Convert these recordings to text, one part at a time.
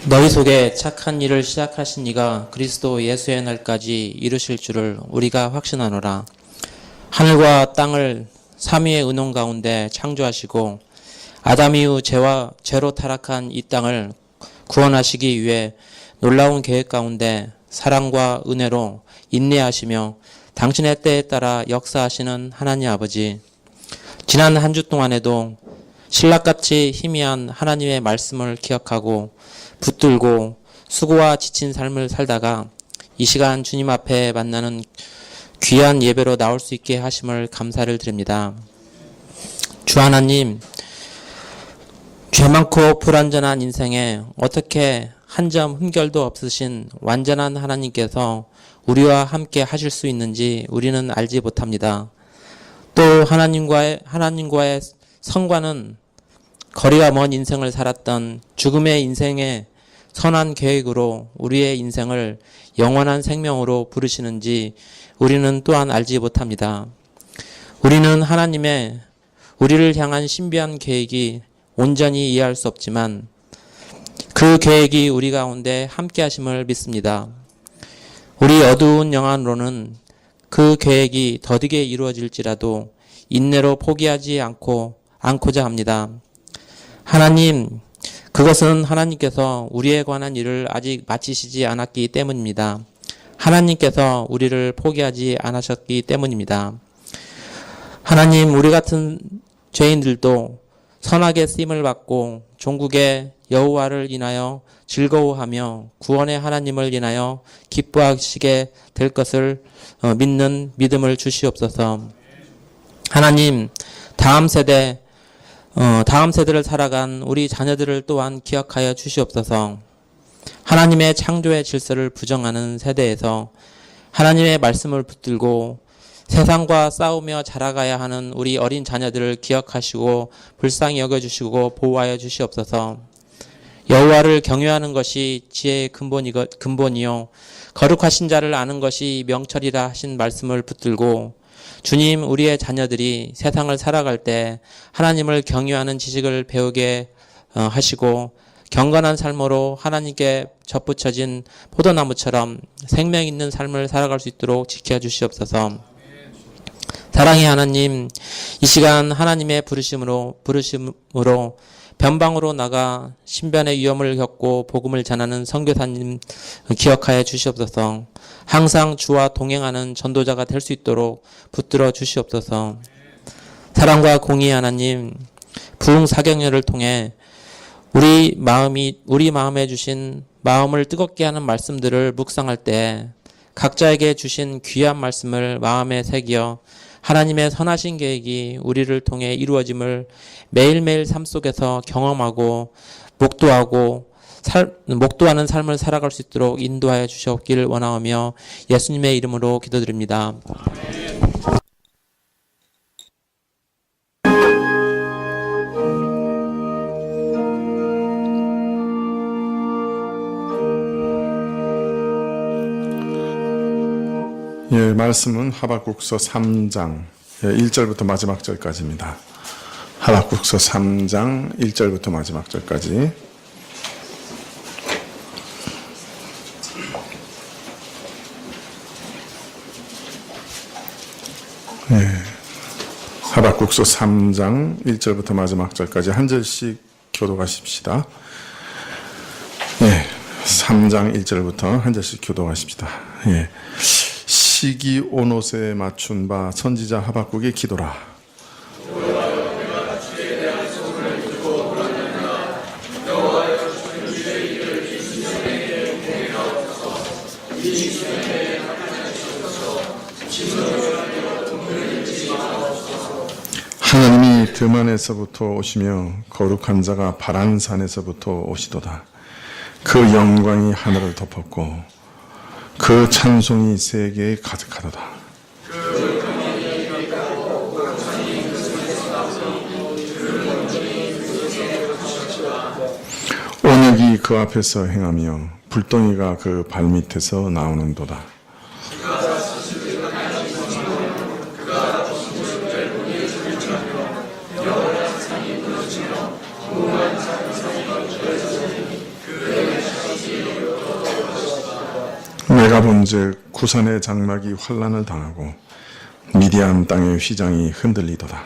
너희 속에 착한 일을 시작하신 이가 그리스도 예수의 날까지 이루실 줄을 우리가 확신하노라. 하늘과 땅을 삼위의 은총 가운데 창조하시고 아담 이후 죄로 타락한 이 땅을 구원하시기 위해 놀라운 계획 가운데 사랑과 은혜로 인내하시며 당신의 때에 따라 역사하시는 하나님 아버지, 지난 한 주 동안에도 신락같이 희미한 하나님의 말씀을 기억하고 붙들고 수고와 지친 삶을 살다가 이 시간 주님 앞에 만나는 귀한 예배로 나올 수 있게 하심을 감사를 드립니다. 주 하나님, 죄 많고 불완전한 인생에 어떻게 한 점 흠결도 없으신 완전한 하나님께서 우리와 함께 하실 수 있는지 우리는 알지 못합니다. 또 하나님과의 성과는 거리가 먼 인생을 살았던 죽음의 인생의 선한 계획으로 우리의 인생을 영원한 생명으로 부르시는지 우리는 또한 알지 못합니다. 우리는 하나님의 우리를 향한 신비한 계획이 온전히 이해할 수 없지만 그 계획이 우리 가운데 함께 하심을 믿습니다. 우리 어두운 영안으로는 그 계획이 더디게 이루어질지라도 인내로 포기하지 않고자 합니다. 하나님, 그것은 하나님께서 우리에 관한 일을 아직 마치시지 않았기 때문입니다. 하나님께서 우리를 포기하지 않으셨기 때문입니다. 하나님, 우리 같은 죄인들도 선하게 쓰임을 받고 종국의 여호와를 인하여 즐거워하며 구원의 하나님을 인하여 기뻐하시게 될 것을 믿는 믿음을 주시옵소서. 하나님, 다음 세대를 살아간 우리 자녀들을 또한 기억하여 주시옵소서. 하나님의 창조의 질서를 부정하는 세대에서 하나님의 말씀을 붙들고 세상과 싸우며 자라가야 하는 우리 어린 자녀들을 기억하시고 불쌍히 여겨주시고 보호하여 주시옵소서. 여호와를 경외하는 것이 지혜의 근본이요 거룩하신 자를 아는 것이 명철이라 하신 말씀을 붙들고 주님, 우리의 자녀들이 세상을 살아갈 때 하나님을 경외하는 지식을 배우게 하시고 경건한 삶으로 하나님께 접붙여진 포도나무처럼 생명 있는 삶을 살아갈 수 있도록 지켜주시옵소서. 사랑의 하나님, 이 시간 하나님의 부르심으로 변방으로 나가 신변의 위험을 겪고 복음을 전하는 선교사님 기억하여 주시옵소서. 항상 주와 동행하는 전도자가 될 수 있도록 붙들어 주시옵소서. 사랑과 공의의 하나님, 부흥사경회를 통해 우리 마음에 주신 마음을 뜨겁게 하는 말씀들을 묵상할 때 각자에게 주신 귀한 말씀을 마음에 새겨 하나님의 선하신 계획이 우리를 통해 이루어짐을 매일매일 삶 속에서 경험하고 목도하는 삶을 살아갈 수 있도록 인도하여 주시옵기를 원하오며 예수님의 이름으로 기도드립니다. 예, 말씀은 하박국서 3장 1절부터 마지막 절까지입니다. 하박국서 3장 1절부터 마지막 절까지. 예, 하박국서 3장 1절부터 마지막 절까지 한 절씩 교독하십시다. 예, 3장 1절부터 한 절씩 교독하십시다. 예. 시기 오롯에 맞춘 바 선지자 하박국의 기도라. 하나님이 드만에서부터 오시며 거룩한 자가 바란산에서부터 오시도다. 그 영광이 하늘을 덮었고 그 찬송이 세계에 가득하도다. 온역이 그 앞에서 행하며 불덩이가 그 발밑에서 나오는도다. 내가 본즉 구산의 장막이 환란을 당하고 미디안 땅의 휘장이 흔들리도다.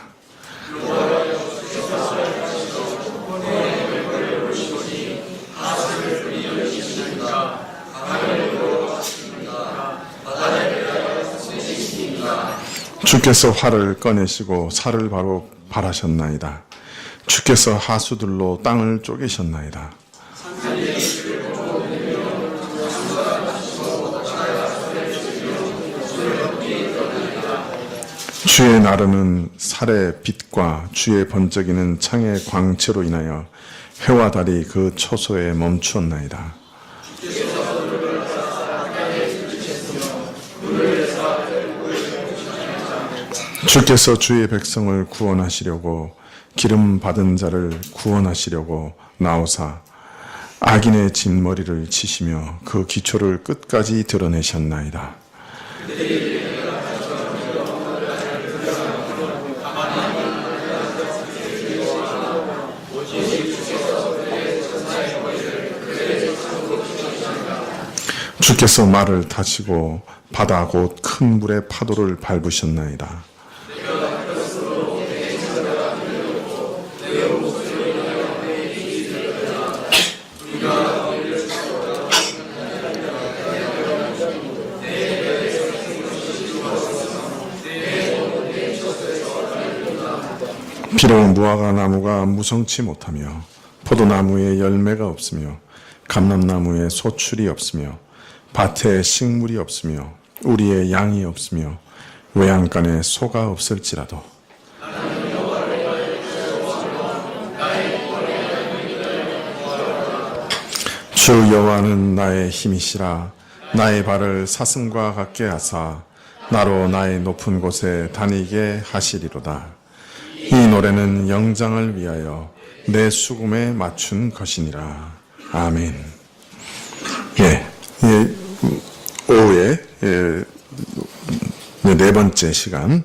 주께서 활을 꺼내시고 살을 바로 발하셨나이다. 주께서 하수들로 땅을 쪼개셨나이다. 주의 나르는 살의 빛과 주의 번쩍이는 창의 광채로 인하여 해와 달이 그 초소에 멈추었나이다. 주께서 주의 백성을 구원하시려고 기름 받은 자를 구원하시려고 나오사 악인의 진머리를 치시며 그 기초를 끝까지 드러내셨나이다. 주께서 말을 타시고 바다 곧 큰 물의 파도를 밟으셨나이다. 비록 무화과 나무가 무성치 못하며 포도나무에 열매가 없으며 감람나무에 소출이 없으며 밭에 식물이 없으며 우리의 양이 없으며 외양간에 소가 없을지라도 주 여호와는 나의 힘이시라. 나의 발을 사슴과 같게 하사 나로 나의 높은 곳에 다니게 하시리로다. 이 노래는 영장을 위하여 내 수금에 맞춘 것이니라. 아멘. 오후에 네 번째 시간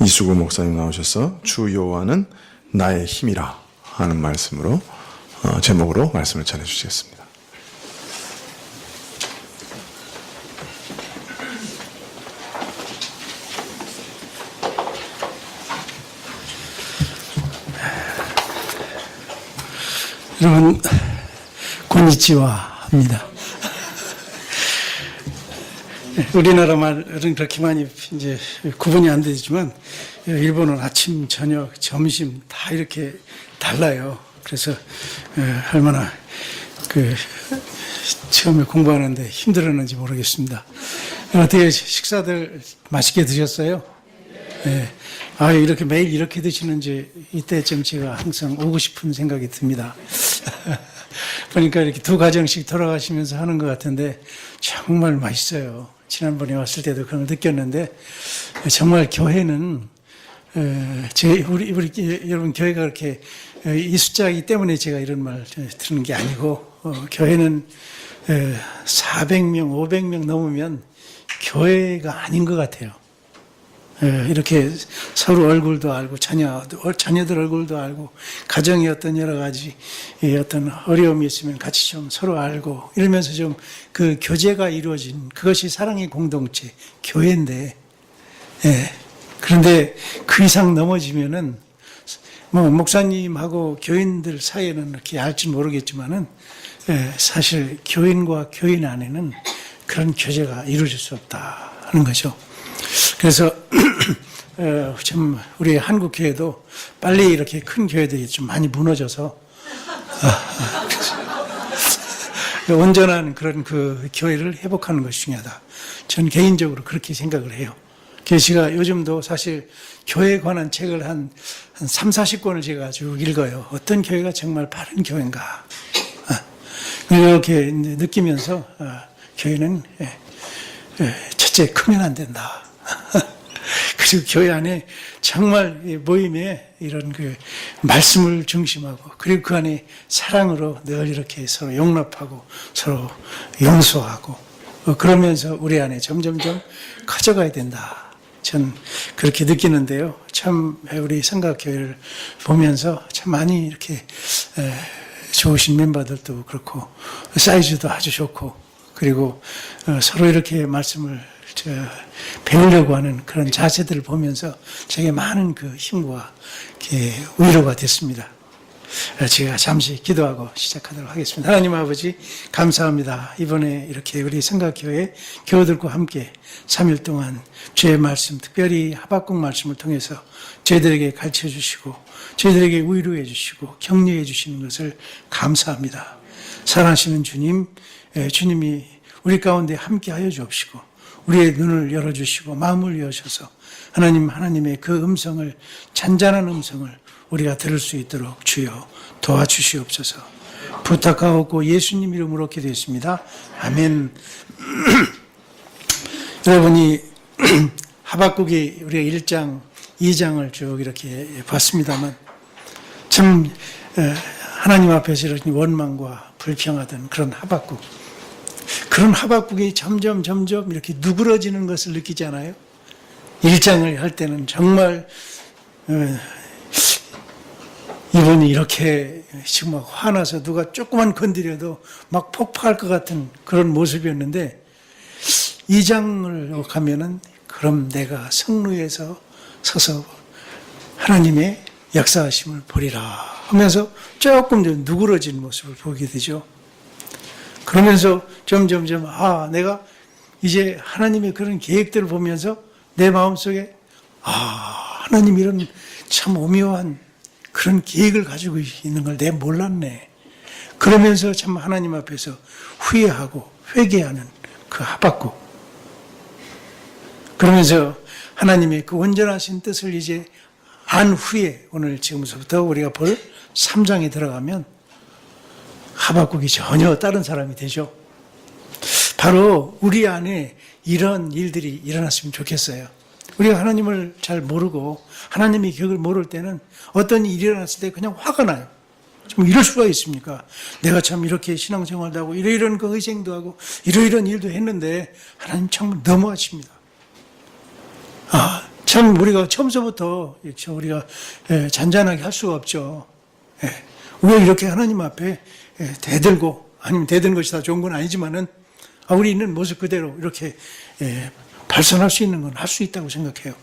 이수구 목사님 나오셔서 주 여호와는 나의 힘이라 하는 말씀으로 제목으로 말씀을 전해주시겠습니다. 여러분, 고니치와 합니다. 우리나라 말은 그렇게 많이 이제 구분이 안 되지만, 일본은 아침, 저녁, 점심 다 이렇게 달라요. 그래서 얼마나 처음에 공부하는데 힘들었는지 모르겠습니다. 어떻게 식사들 맛있게 드셨어요? 네. 이렇게 매일 이렇게 드시는지 이때쯤 제가 항상 오고 싶은 생각이 듭니다. 보니까 이렇게 두 가정씩 돌아가시면서 하는 것 같은데 정말 맛있어요. 지난번에 왔을 때도 그걸 느꼈는데 정말 교회는 우리 여러분 교회가 그렇게 이 숫자이기 때문에 제가 이런 말 드리는 게 아니고 교회는 400명, 500명 넘으면 교회가 아닌 것 같아요. 이렇게 서로 얼굴도 알고 자녀들 얼굴도 알고 가정에 어떤 여러 가지 어떤 어려움이 있으면 같이 좀 서로 알고 이러면서 좀 그 교제가 이루어진 그것이 사랑의 공동체 교회인데 그런데 그 이상 넘어지면은 뭐 목사님하고 교인들 사이에는 이렇게 알지 모르겠지만은 사실 교인과 교인 안에는 그런 교제가 이루어질 수 없다 하는 거죠. 그래서 참 우리 한국 교회도 빨리 이렇게 큰 교회들이 좀 많이 무너져서 온전한 그런 그 교회를 회복하는 것이 중요하다. 전 개인적으로 그렇게 생각을 해요. 그래서 제가 요즘도 사실 교회에 관한 책을 한 3, 40권을 제가 쭉 읽어요. 어떤 교회가 정말 바른 교회인가. 이렇게 느끼면서 교회는 첫째 크면 안 된다. 그리고 교회 안에 정말 모임에 이런 그 말씀을 중심하고 그리고 그 안에 사랑으로 늘 이렇게 서로 용납하고 서로 용서하고 그러면서 우리 안에 점점점 커져가야 된다. 전 그렇게 느끼는데요. 참 우리 성각교회를 보면서 참 많이 이렇게 좋으신 멤버들도 그렇고 사이즈도 아주 좋고 그리고 서로 이렇게 말씀을 배우려고 하는 그런 자세들을 보면서 제게 많은 그 힘과 위로가 됐습니다. 제가 잠시 기도하고 시작하도록 하겠습니다. 하나님 아버지 감사합니다. 이번에 이렇게 우리 성각교회 교우들과 함께 3일 동안 주의 말씀, 특별히 하박국 말씀을 통해서 저희들에게 가르쳐 주시고 저희들에게 위로해 주시고 격려해 주시는 것을 감사합니다. 사랑하시는 주님, 주님이 우리 가운데 함께 하여 주옵시고 우리의 눈을 열어주시고 마음을 여셔서 하나님의 그 음성을, 잔잔한 음성을 우리가 들을 수 있도록 주여 도와주시옵소서. 부탁하옵고 예수님 이름으로 기도했습니다. 아멘. 여러분이 하박국이 우리가 1장, 2장을 쭉 이렇게 봤습니다만 참 하나님 앞에서 이렇게 원망과 불평하던 그런 하박국, 그런 하박국이 점점 이렇게 누그러지는 것을 느끼잖아요. 1장을 할 때는 정말 이분이 이렇게 지금 막 화나서 누가 조금만 건드려도 막 폭파할 것 같은 그런 모습이었는데 2장을 가면은 그럼 내가 성루에서 서서 하나님의 역사하심을 보리라 하면서 조금 좀 누그러진 모습을 보게 되죠. 그러면서 점점 내가 이제 하나님의 그런 계획들을 보면서 내 마음속에 하나님 이런 참 오묘한 그런 계획을 가지고 있는 걸 내가 몰랐네. 그러면서 참 하나님 앞에서 후회하고 회개하는 그 하박국. 그러면서 하나님의 그 온전하신 뜻을 이제 안 후에 오늘 지금부터 우리가 볼 3장에 들어가면 하박국이 전혀 다른 사람이 되죠. 바로 우리 안에 이런 일들이 일어났으면 좋겠어요. 우리가 하나님을 잘 모르고 하나님의 계획을 모를 때는 어떤 일이 일어났을 때 그냥 화가 나요. 좀 이럴 수가 있습니까? 내가 참 이렇게 신앙생활도 하고 이런 그 희생도 하고 이런 일도 했는데 하나님 참 너무하십니다. 참 우리가 처음서부터 우리가 잔잔하게 할 수가 없죠. 왜 이렇게 하나님 앞에 대들고, 아니면 대드는 것이 다 좋은 건 아니지만은 우리 있는 모습 그대로 이렇게 발산할 수 있는 건 할 수 있다고 생각해요.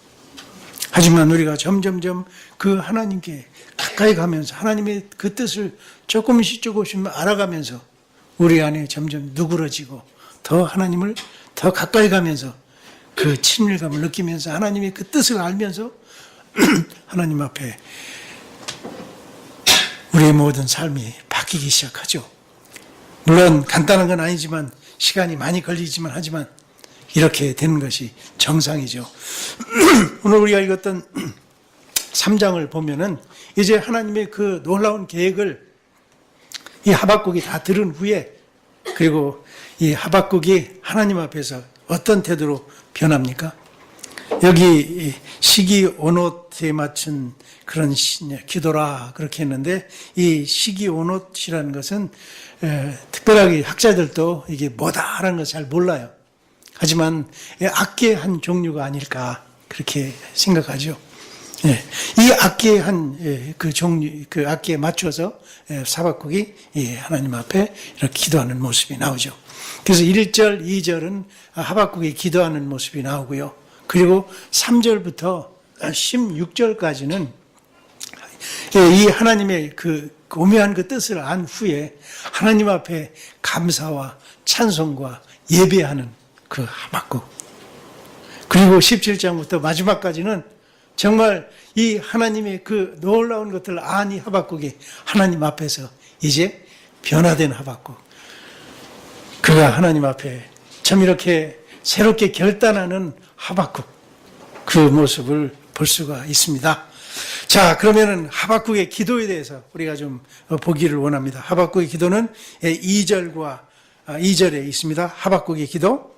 하지만 우리가 점점 그 하나님께 가까이 가면서 하나님의 그 뜻을 조금씩 알아가면서 우리 안에 점점 누그러지고 더 하나님을 더 가까이 가면서 그 친밀감을 느끼면서 하나님의 그 뜻을 알면서 하나님 앞에 우리의 모든 삶이 바뀌기 시작하죠. 물론 간단한 건 아니지만 시간이 많이 걸리지만 하지만 이렇게 되는 것이 정상이죠. 오늘 우리가 읽었던 3장을 보면은 이제 하나님의 그 놀라운 계획을 이 하박국이 다 들은 후에, 그리고 이 하박국이 하나님 앞에서 어떤 태도로 변합니까? 여기 시기온옷에 맞춘 그런 기도라 그렇게 했는데, 이 시기온옷이라는 것은 특별하게 학자들도 이게 뭐다라는 것을 잘 몰라요. 하지만 악기의 한 종류가 아닐까 그렇게 생각하죠. 이 악기의 한 그 종류, 그 악기에 맞춰서 하박국이 하나님 앞에 이렇게 기도하는 모습이 나오죠. 그래서 1절, 2절은 하박국이 기도하는 모습이 나오고요. 그리고 3절부터 16절까지는 이 하나님의 그 오묘한 그 뜻을 안 후에 하나님 앞에 감사와 찬송과 예배하는 그 하박국. 그리고 17장부터 마지막까지는 정말 이 하나님의 그 놀라운 것들을 아니 하박국이 하나님 앞에서 이제 변화된 하박국. 그가 하나님 앞에 참 이렇게 새롭게 결단하는 하박국, 그 모습을 볼 수가 있습니다. 자, 그러면은 하박국의 기도에 대해서 우리가 좀 보기를 원합니다. 하박국의 기도는 2절에 있습니다. 하박국의 기도.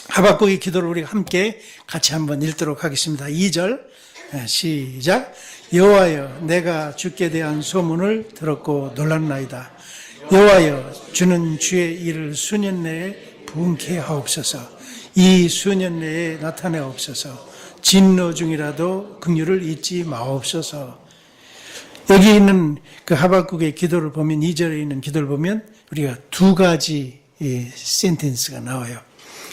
하박국의 기도를 우리가 함께 같이 한번 읽도록 하겠습니다. 2절 시작. 여호와여, 내가 주께 대한 소문을 들었고 놀랐나이다. 여호와여, 주는 주의 일을 수년 내에 부응케 하옵소서. 이 수년 내에 나타내옵소서. 진노 중이라도 긍휼을 잊지 마옵소서. 여기 있는 그 하박국의 기도를 보면, 2절에 있는 기도를 보면 우리가 두 가지 이 센텐스가 나와요.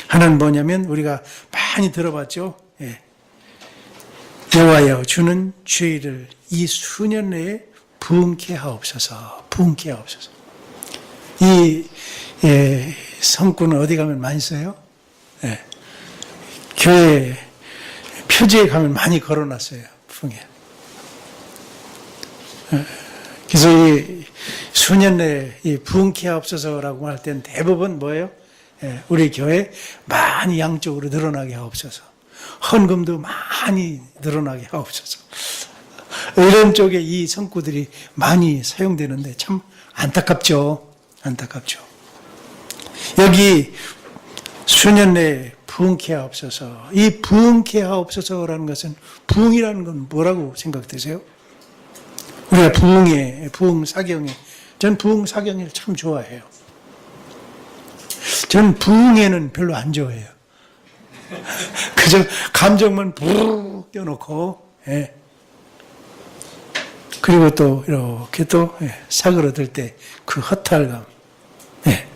하나는 뭐냐면 우리가 많이 들어봤죠. 예. 여호와여 주는 죄를 이 수년 내에 부응케 하옵소서. 부응케 하옵소서. 이 성구는 어디 가면 많이 써요? 예. 교회 표지에 가면 많이 걸어놨어요. 부응해. 그래서 이 수년 내에 이 부응케 하옵소서라고 할 때는 대부분 뭐예요? 우리 교회 많이 양쪽으로 늘어나게 하옵소서. 헌금도 많이 늘어나게 하옵소서. 이런 쪽에 이 성구들이 많이 사용되는데 참 안타깝죠. 안타깝죠. 여기 수년 내에 부응케 하옵소서. 이 부응케 하옵소서라는 것은 부응이라는 건 뭐라고 생각되세요? 우리가 부응 사경에 전 부응 사경을 참 좋아해요. 전 부응에는 별로 안 좋아해요. 그저 감정만 부르르 껴놓고, 예. 그리고 또 이렇게 또 사그러들 때 그 허탈감. 예.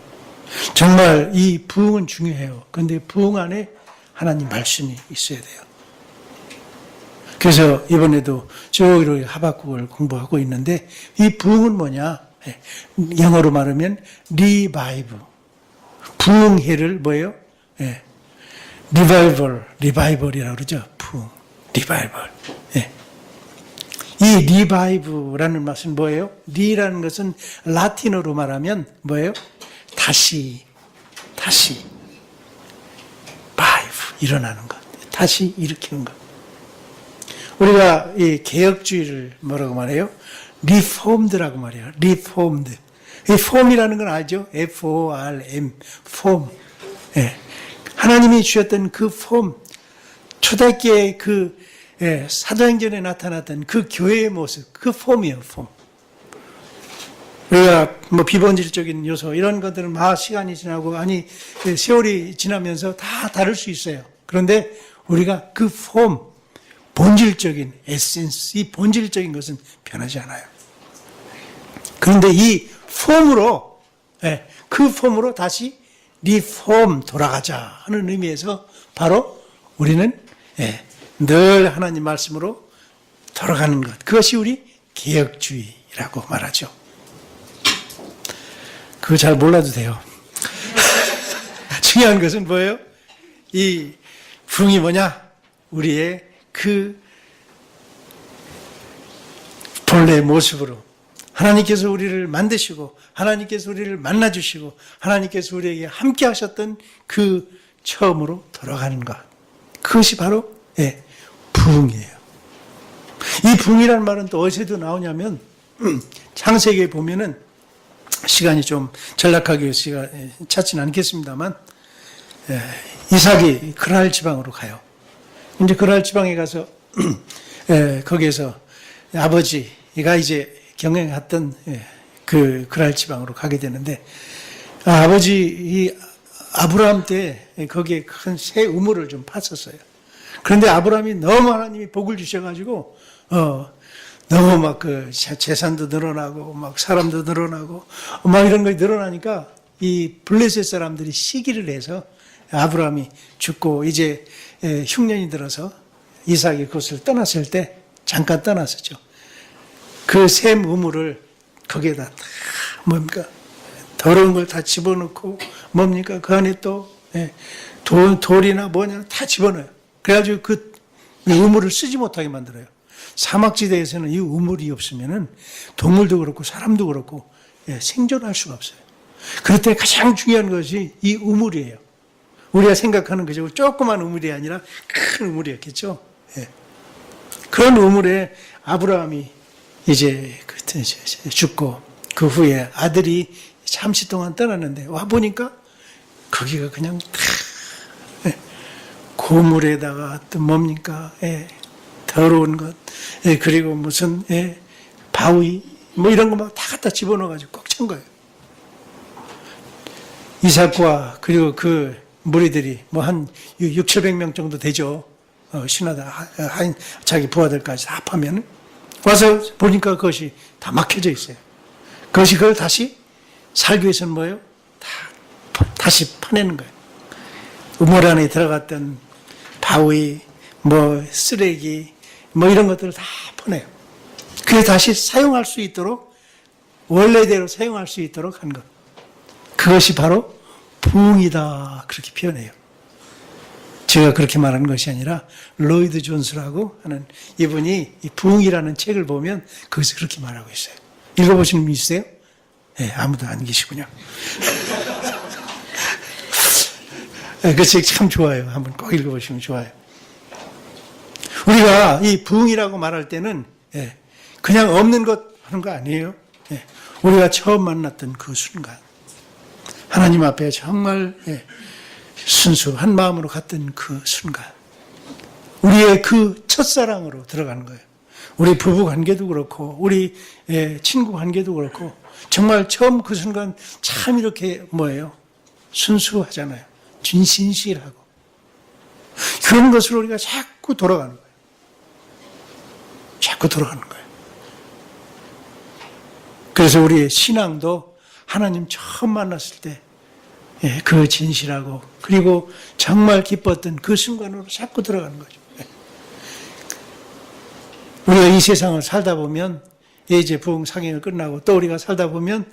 정말 이 부응은 중요해요. 그런데 부응 안에 하나님 말씀이 있어야 돼요. 그래서 이번에도 쭉 이렇게 하박국을 공부하고 있는데 이 부응은 뭐냐? 예. 영어로 말하면 리바이브. 부응해를 뭐예요? 예. 리바이벌이라고 그러죠. 부응, 리바이벌. 예. 이 리바이브라는 말은 뭐예요? 리라는 것은 라틴어로 말하면 뭐예요? 다시, 바이브, 일어나는 것. 다시 일으키는 것. 우리가 이 개혁주의를 뭐라고 말해요? 리폼드라고 말해요. 리폼드. 이 폼이라는 건 알죠? F-O-R-M, 폼. 예. 하나님이 주셨던 그 폼, 초대교회의 그 사도행전에 나타났던 그 교회의 모습, 그 폼이에요, 폼. 우리가 뭐 비본질적인 요소 이런 것들은 막 시간이 지나고 세월이 지나면서 다 다를 수 있어요. 그런데 우리가 그 폼, 본질적인 에센스, 이 본질적인 것은 변하지 않아요. 그런데 이 폼으로, 그 폼으로 다시 리폼 돌아가자 하는 의미에서 바로 우리는 늘 하나님 말씀으로 돌아가는 것. 그것이 우리 개혁주의라고 말하죠. 그거 잘 몰라도 돼요. 중요한 것은 뭐예요? 이 부응이 뭐냐? 우리의 그 본래의 모습으로 하나님께서 우리를 만드시고 하나님께서 우리를 만나주시고 하나님께서 우리에게 함께 하셨던 그 처음으로 돌아가는 것. 그것이 바로 부응이에요. 이 부응이라는 말은 또 어디서도 나오냐면 창세기에 보면은 시간이 좀 전락하기 위해서 찾지는 않겠습니다만 이삭이 그랄 지방으로 가요. 이제 그랄 지방에 가서 거기에서 아버지가 이제 경영했던 그 그랄 지방으로 가게 되는데 아버지 이 아브라함 때 거기에 큰 새 우물을 좀 팠었어요. 그런데 아브라함이 너무 하나님이 복을 주셔가지고 너무 막 그 재산도 늘어나고 막 사람도 늘어나고 막 이런 것이 늘어나니까 이 블레셋 사람들이 시기를 해서 아브라함이 죽고 이제 흉년이 들어서 이삭이 그것을 떠났을 때 잠깐 떠났었죠. 그 샘 우물을 거기에다 다 뭡니까 더러운 걸 다 집어넣고 뭡니까 그 안에 또 돌이나 뭐냐 다 집어넣어요. 그래가지고 그 우물을 쓰지 못하게 만들어요. 사막지대에서는 이 우물이 없으면은 동물도 그렇고 사람도 그렇고 생존할 수가 없어요. 그럴 때 가장 중요한 것이 이 우물이에요. 우리가 생각하는 그저 조그만 우물이 아니라 큰 우물이었겠죠. 그런 우물에 아브라함이 이제 죽고 그 후에 아들이 잠시 동안 떠났는데 와 보니까 거기가 그냥 다 고물에다가 또 뭡니까 더러운 것 그리고 무슨 바위 뭐 이런 거 막 다 갖다 집어넣어가지고 꽉 찬 거예요. 이삭과 그리고 그 무리들이 뭐 한 600~700명 정도 되죠. 신하다 자기 부하들까지 다 합하면 와서 보니까 그것이 다 막혀져 있어요. 그것이 그걸 다시 살기 위해서는 뭐예요? 다 다시 파내는 거예요. 우물 안에 들어갔던 바위, 쓰레기, 이런 것들을 다 퍼내요. 그래서 다시 사용할 수 있도록, 원래대로 사용할 수 있도록 한 것. 그것이 바로 부흥이다. 그렇게 표현해요. 제가 그렇게 말하는 것이 아니라 로이드 존스라고 하는 이분이 이 부흥이라는 책을 보면 거기서 그렇게 말하고 있어요. 읽어보신 분 있으세요? 네, 아무도 안 계시군요. 그 책 참 좋아요. 한번 꼭 읽어보시면 좋아요. 우리가 이 부흥이라고 말할 때는 그냥 없는 것 하는 거 아니에요. 우리가 처음 만났던 그 순간, 하나님 앞에 정말 순수한 마음으로 갔던 그 순간, 우리의 그 첫사랑으로 들어가는 거예요. 우리 부부 관계도 그렇고, 우리 친구 관계도 그렇고, 정말 처음 그 순간 참 이렇게 순수하잖아요. 진실하고. 그런 것으로 우리가 자꾸 돌아가는 거예요. 자꾸 돌아가는 거예요. 그래서 우리의 신앙도 하나님 처음 만났을 때 그 진실하고 그리고 정말 기뻤던 그 순간으로 자꾸 들어가는 거죠. 우리가 이 세상을 살다 보면 이제 부흥 상행을 끝나고 또 우리가 살다 보면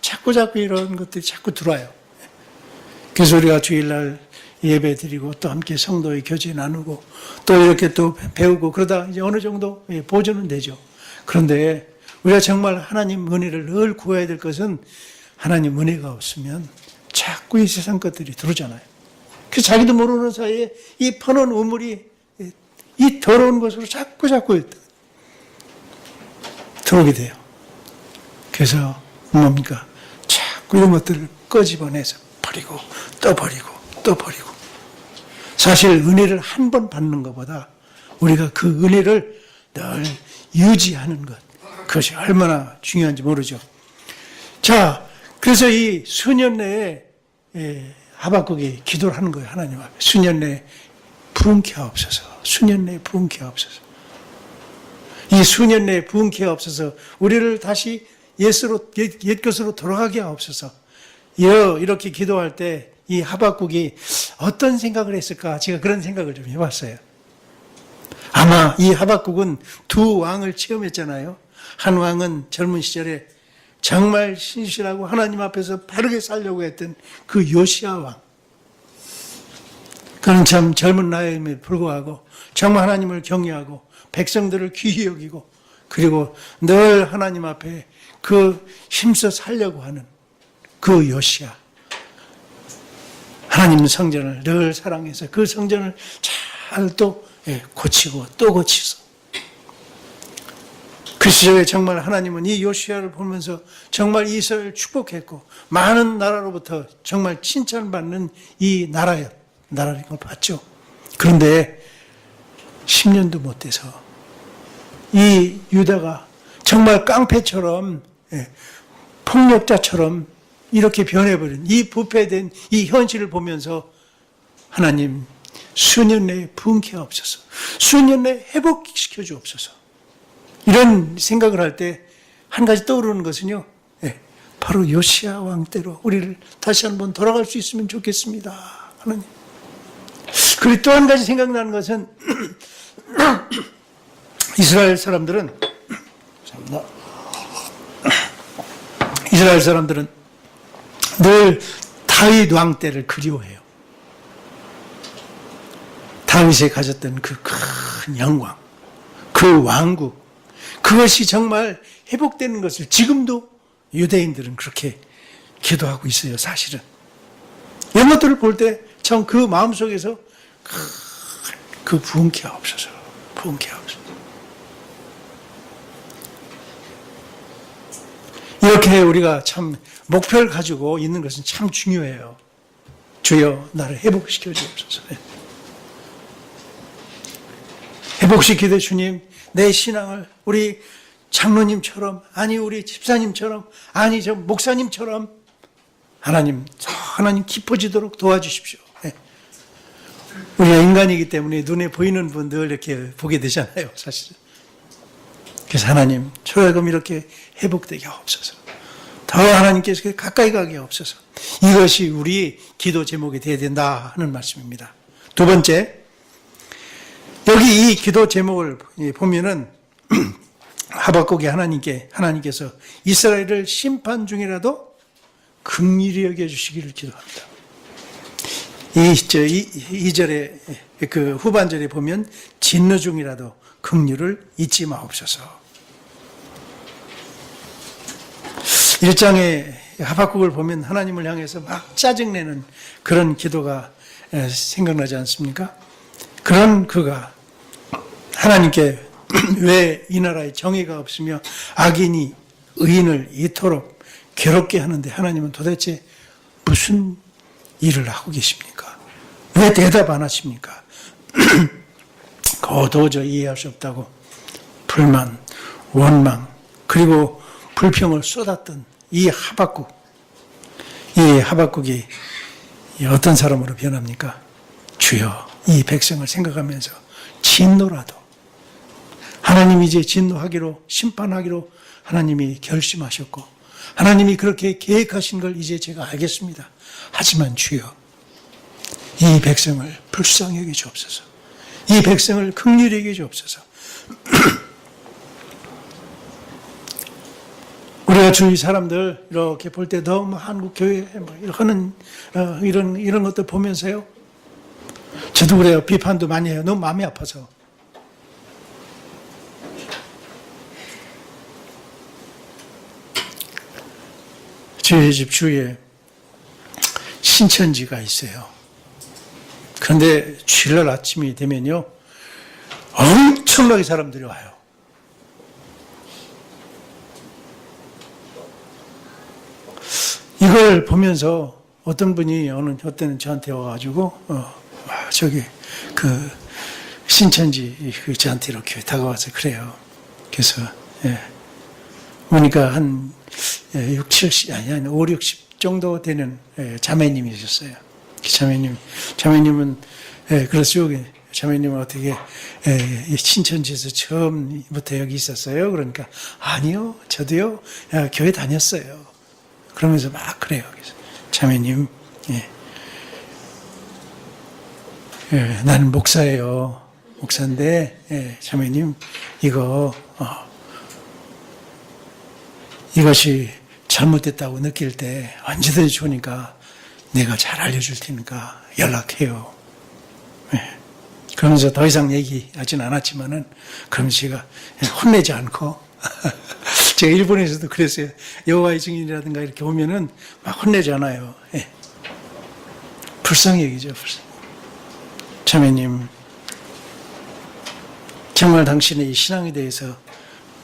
자꾸 이런 것들이 자꾸 들어와요. 그래서 우리가 주일날 예배 드리고 또 함께 성도의 교제 나누고 또 이렇게 또 배우고 그러다 이제 어느 정도 보존은 되죠. 그런데 우리가 정말 하나님 은혜를 늘 구해야 될 것은 하나님 은혜가 없으면 자꾸 이 세상 것들이 들어오잖아요. 그래서 자기도 모르는 사이에 이 퍼놓은 우물이 이 더러운 것으로 자꾸 들어오게 돼요. 그래서 뭡니까? 자꾸 이런 것들을 꺼집어내서 버리고 또 버리고 또 버리고. 사실 은혜를 한 번 받는 것보다 우리가 그 은혜를 늘 유지하는 것, 그것이 얼마나 중요한지 모르죠. 자, 그래서 이 수년 내에 하박국이 기도를 하는 거예요. 하나님 앞에. 수년 내에 부흥케 하옵소서. 수년 내에 부흥케 하옵소서. 이 수년 내에 부흥케 하옵소서. 우리를 다시 옛 것으로 돌아가게 하옵소서. 이렇게 기도할 때 이 하박국이 어떤 생각을 했을까? 제가 그런 생각을 좀 해봤어요. 아마 이 하박국은 두 왕을 체험했잖아요. 한 왕은 젊은 시절에 정말 신실하고 하나님 앞에서 바르게 살려고 했던 그 요시야 왕. 그는 참 젊은 나이임에 불구하고 정말 하나님을 경외하고 백성들을 귀히 여기고 그리고 늘 하나님 앞에 그 힘써 살려고 하는 그 요시야. 하나님 성전을 늘 사랑해서 그 성전을 잘 또 고치고 또 고치소. 그 시절에 정말 하나님은 이 요시야를 보면서 정말 이스라엘을 축복했고 많은 나라로부터 정말 칭찬받는 이 나라인 걸 봤죠. 그런데 10년도 못 돼서 이 유다가 정말 깡패처럼 폭력자처럼 이렇게 변해버린 이 부패된 이 현실을 보면서 하나님 수년 내에 부흥케 하옵소서. 수년 내에 회복시켜 주옵소서. 이런 생각을 할 때 한 가지 떠오르는 것은요. 바로 요시야 왕 때로 우리를 다시 한번 돌아갈 수 있으면 좋겠습니다. 하나님. 그리고 또 한 가지 생각나는 것은 이스라엘 사람들은 늘 다윗 왕 때를 그리워해요. 다윗이 가졌던 그 큰 영광, 그 왕국, 그것이 정말 회복되는 것을 지금도 유대인들은 그렇게 기도하고 있어요, 사실은. 이런 것들을 볼 때 참 그 마음속에서 그 부흥케 하옵소서, 부흥케 하옵소서. 이렇게 우리가 참 목표를 가지고 있는 것은 참 중요해요. 주여 나를 회복시켜 주옵소서. 회복시키되 주님 내 신앙을 우리 장로님처럼 아니 우리 집사님처럼 아니 저 목사님처럼 하나님 깊어지도록 도와주십시오. 우리가 인간이기 때문에 눈에 보이는 분들 이렇게 보게 되잖아요, 사실은. 그래서 하나님, 저야금 이렇게 회복되게 하옵소서. 더 하나님께서 가까이 가게 없어서 이것이 우리 기도 제목이 되어야 된다 하는 말씀입니다. 두 번째, 여기 이 기도 제목을 보면은 하박국이 하나님께서 이스라엘을 심판 중이라도 긍휼히 여겨주시기를 기도합니다. 이 절에 그 후반절에 보면 진노 중이라도 긍휼을 잊지 마옵소서. 1장에 하박국을 보면 하나님을 향해서 막 짜증내는 그런 기도가 생각나지 않습니까? 그런 그가 하나님께 왜 이 나라에 정의가 없으며 악인이 의인을 이토록 괴롭게 하는데 하나님은 도대체 무슨 일을 하고 계십니까? 왜 대답 안 하십니까? 도저히 이해할 수 없다고 불만, 원망, 그리고 불평을 쏟았던 이 하박국이 어떤 사람으로 변합니까? 주여, 이 백성을 생각하면서 진노라도 하나님이 이제 진노하기로 심판하기로 하나님이 결심하셨고 하나님이 그렇게 계획하신 걸 이제 제가 알겠습니다. 하지만 주여, 이 백성을 불쌍히 여겨 주옵소서. 이 백성을 긍휼히 여겨 주옵소서. 우리가 주위 사람들 이렇게 볼 때 너무 한국 교회 하는 이런 것들 보면서요, 저도 그래요. 비판도 많이 해요. 너무 마음이 아파서. 저희 집 주위에 신천지가 있어요. 그런데 주일날 아침이 되면요, 엄청나게 사람들이 와요. 이걸 보면서 어떤 분이 어느 때는 저한테 와가지고 저기 그 신천지 저한테 이렇게 다가와서 그래요. 그래서 보니까 한 6, 70 아니 한 5, 60 정도 되는 자매님이셨어요. 자매님은 그래서 여기 자매님은 어떻게 신천지에서 처음부터 여기 있었어요? 그러니까 아니요, 저도요 교회 다녔어요. 그러면서 막 그래요. 그래서 자매님, 나는 목사예요. 목사인데 자매님 이것이 잘못됐다고 느낄 때 언제든지 좋으니까 내가 잘 알려줄 테니까 연락해요. 그러면서 더 이상 얘기하진 않았지만은 그러면서 제가 혼내지 않고 제가 일본에서도 그랬어요. 여호와의 증인이라든가 이렇게 보면은 막 혼내지 않아요. 불쌍히 여기죠. 자매님, 정말 당신의 이 신앙에 대해서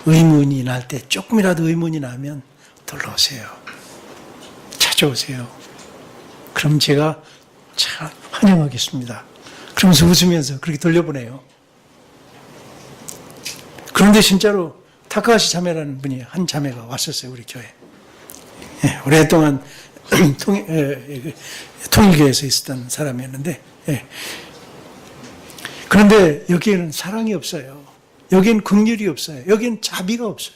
의문이 날 때, 조금이라도 의문이 나면 들러오세요. 찾아오세요. 그럼 제가 참 환영하겠습니다. 그러면서 웃으면서 그렇게 돌려보내요. 그런데 진짜로 타카하시 자매라는 분이 한 자매가 왔었어요, 우리 교회. 오랫동안 통일교에서 있었던 사람이었는데, 그런데 여기에는 사랑이 없어요. 여기엔 긍휼이 없어요. 여기엔 자비가 없어요.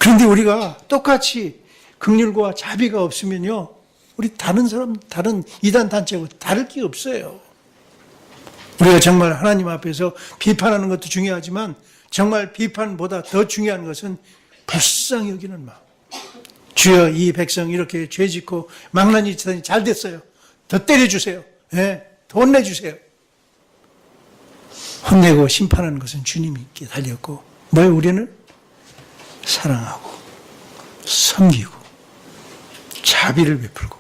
그런데 우리가 똑같이 긍휼과 자비가 없으면요, 우리 다른 이단 단체하고 다를 게 없어요. 우리가 정말 하나님 앞에서 비판하는 것도 중요하지만 정말 비판보다 더 중요한 것은 불쌍히 여기는 마음. 주여, 이 백성 이렇게 죄 짓고 망나니 짓다니 잘 됐어요. 더 때려주세요. 더 혼내주세요. 혼내고 심판하는 것은 주님께 달렸고, 뭐예요? 우리는 사랑하고 섬기고 자비를 베풀고,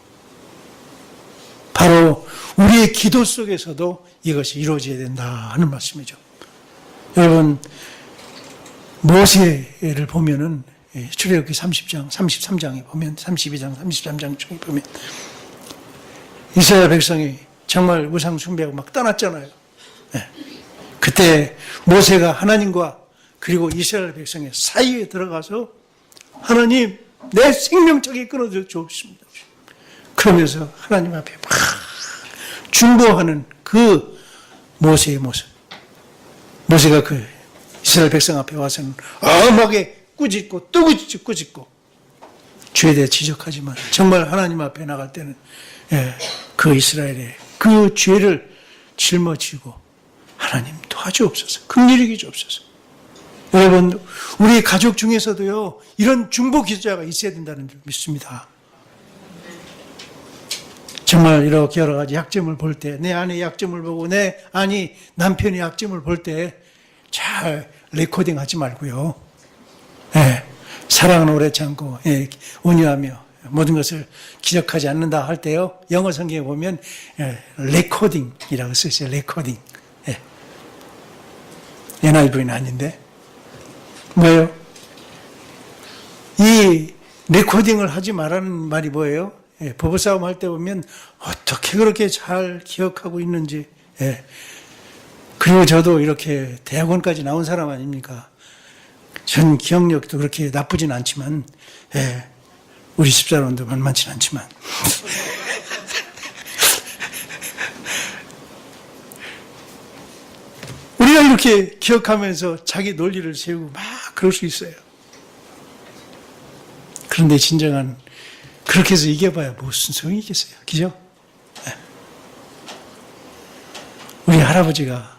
바로 우리의 기도 속에서도 이것이 이루어져야 된다 하는 말씀이죠. 여러분, 모세를 보면은 출애굽기 30장, 33장에 보면 32장, 33장 중에 보면 이스라엘 백성이 정말 우상 숭배하고 막 떠났잖아요. 그때 모세가 하나님과 그리고 이스라엘 백성의 사이에 들어가서 하나님, 내 생명책이 끊어져 주옵습니다. 그러면서 하나님 앞에 막 중보하는 그 모세의 모습. 모세가 그 이스라엘 백성 앞에 와서는 엄하게 꾸짖고 또 꾸짖고 죄에 대해 지적하지만 정말 하나님 앞에 나갈 때는 그 이스라엘의 그 죄를 짊어지고 하나님 도와주옵소서. 긍휼히 주옵소서. 여러분, 우리 가족 중에서도요, 이런 중보 기도자가 있어야 된다는 줄 믿습니다. 정말 이렇게 여러 가지 약점을 볼 때, 내 아내의 약점을 보고 내 아니 남편의 약점을 볼 때 잘 레코딩 하지 말고요. 사랑은 오래 참고 온유하며 모든 것을 기억하지 않는다 할 때요. 영어 성경에 보면 레코딩이라고 쓰세요. 레코딩. NIV는 아닌데 뭐예요? 이 레코딩을 하지 말라는 말이 뭐예요? 부부싸움 할 때 보면 어떻게 그렇게 잘 기억하고 있는지. 그리고 저도 이렇게 대학원까지 나온 사람 아닙니까? 전 기억력도 그렇게 나쁘진 않지만, 우리 집사람도 만만치 않지만. 우리가 이렇게 기억하면서 자기 논리를 세우고 막 그럴 수 있어요. 그런데 진정한, 그렇게 해서 이겨봐야 무슨 소용이 있겠어요. 그죠? 우리 할아버지가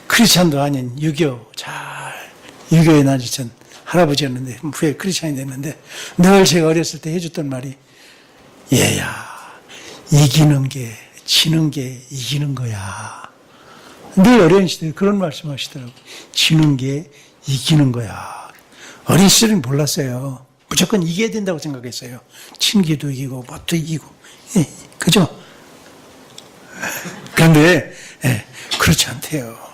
크리스찬도 아닌 유교에 나지던 할아버지였는데, 후에 크리스찬이 됐는데, 늘 제가 어렸을 때 해줬던 말이, 얘야, 이기는 게, 지는 게 이기는 거야. 늘 어린 시대에 그런 말씀 하시더라고요. 지는 게 이기는 거야. 어린 시절은 몰랐어요. 무조건 이겨야 된다고 생각했어요. 친기도 이기고, 뭣도 이기고. 그죠? 그런데, 그렇지 않대요.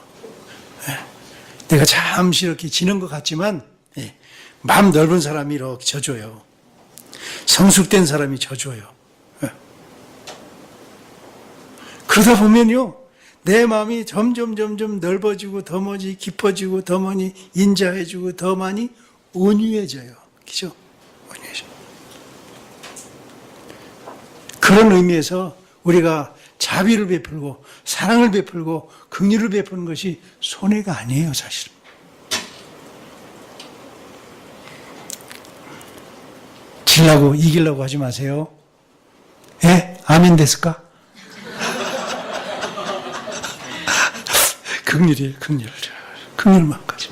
내가 잠시 이렇게 지는 것 같지만, 마음 넓은 사람이 이렇게 져줘요. 성숙된 사람이 져줘요. 그러다 보면요, 내 마음이 점점 넓어지고, 더 많이 깊어지고, 더 많이 인자해지고, 더 많이 온유해져요. 그죠? 온유해져. 그런 의미에서 우리가 자비를 베풀고, 사랑을 베풀고, 긍휼을 베푸는 것이 손해가 아니에요, 사실은. 지려고, 이기려고 하지 마세요. 아멘 됐을까? 긍휼이에요, 긍휼. 긍휼만까지.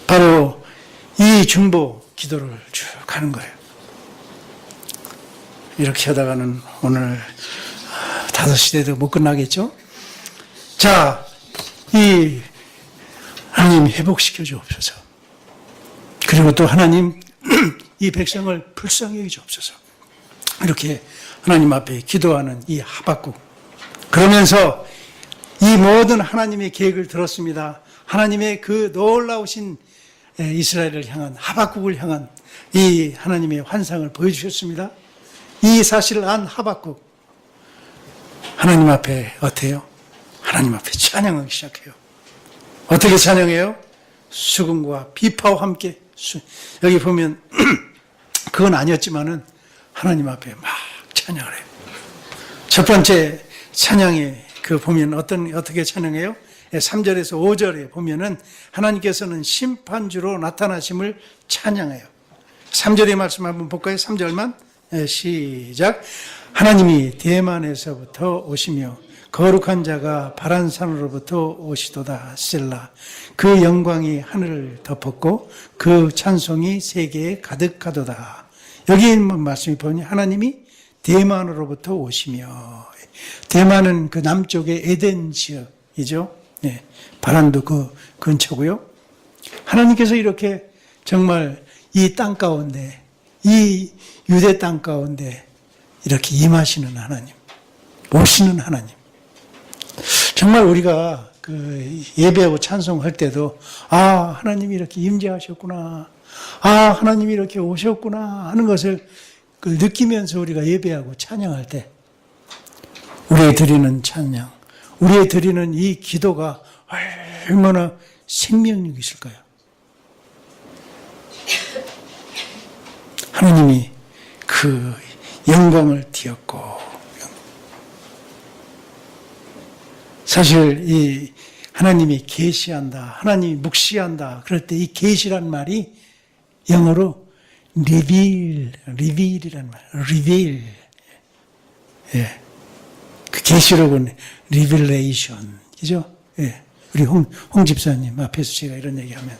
바로 이 중보 기도를 쭉 하는 거예요. 이렇게 하다가는 오늘 5시 대도 못 끝나겠죠? 자, 이 하나님 회복시켜 주옵소서. 그리고 또 하나님 이 백성을 불쌍히 여겨 주옵소서. 이렇게 하나님 앞에 기도하는 이 하박국. 그러면서 이 모든 하나님의 계획을 들었습니다. 하나님의 그 놀라우신 이스라엘을 향한, 하박국을 향한 이 하나님의 환상을 보여주셨습니다. 이 사실을 안 하박국, 하나님 앞에 어때요? 하나님 앞에 찬양하기 시작해요. 어떻게 찬양해요? 수금과 비파와 함께. 여기 보면 그건 아니었지만은 하나님 앞에 막 찬양을 해요. 첫 번째 찬양에 그 보면 어떻게 찬양해요? 3절에서 5절에 보면은 하나님께서는 심판주로 나타나심을 찬양해요. 3절의 말씀 한번 볼까요? 3절만 시작. 하나님이 대만에서부터 오시며 거룩한 자가 바란산으로부터 오시도다. 셀라. 그 영광이 하늘을 덮었고 그 찬송이 세계에 가득하도다. 여기 있는 말씀이 보니 하나님이 대만으로부터 오시며, 대만은 그 남쪽의 에덴 지역이죠. 바란도 그 근처고요. 하나님께서 이렇게 정말 이 땅 가운데, 이 유대 땅 가운데 이렇게 임하시는 하나님, 오시는 하나님. 정말 우리가 그 예배하고 찬송할 때도 하나님이 이렇게 임재하셨구나, 하나님이 이렇게 오셨구나 하는 것을 느끼면서 우리가 예배하고 찬양할 때 우리의 드리는 찬양, 우리의 드리는 이 기도가 얼마나 생명력이 있을까요? 하나님이 그 영광을 띄었고, 사실 이 하나님이 계시한다, 하나님이 묵시한다 그럴 때 이 계시란 말이 영어로 리빌이라는 말, 리빌. 예. 그 계시록은 리빌레이션, 그죠? 예. 우리 홍 집사님 앞에서 제가 이런 얘기하면.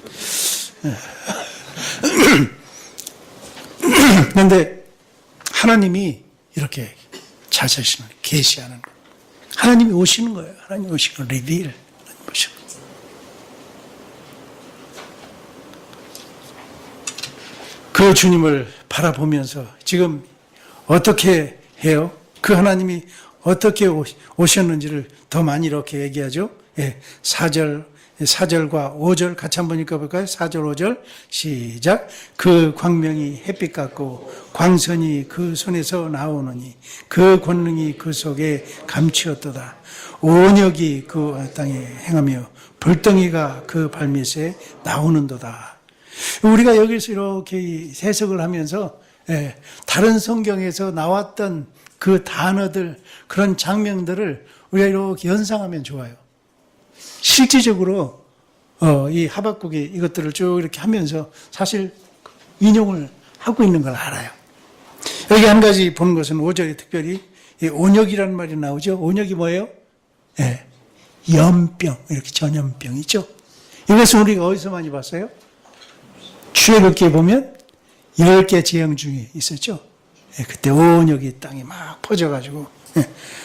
그런데 하나님이 이렇게 자신을 계시하는 거. 하나님이 오시는 거예요. 하나님이 오시는 거, 리빌. 하나님 오시는 거. 그 주님을 바라보면서 지금 어떻게 해요? 그 하나님이 어떻게 오셨는지를 더 많이 이렇게 얘기하죠. 예, 4절과 5절 같이 한번 읽어볼까요? 4절, 5절 시작. 그 광명이 햇빛 같고 광선이 그 손에서 나오느니 그 권능이 그 속에 감추었도다. 온역이 그 땅에 행하며 불덩이가 그 발밑에 나오는도다. 우리가 여기서 이렇게 해석을 하면서 다른 성경에서 나왔던 그 단어들, 그런 장면들을 우리가 이렇게 연상하면 좋아요. 실질적으로 이 하박국이 이것들을 쭉 이렇게 하면서 사실 인용을 하고 있는 걸 알아요. 여기 한 가지 보는 것은 5절에 특별히 온역이라는 말이 나오죠. 온역이 뭐예요? 연병, 이렇게 전염병 있죠. 이것은 우리가 어디서 많이 봤어요? 출애굽기에 보면 10개 재앙 중에 있었죠. 그때 온역이 땅에 막 퍼져가지고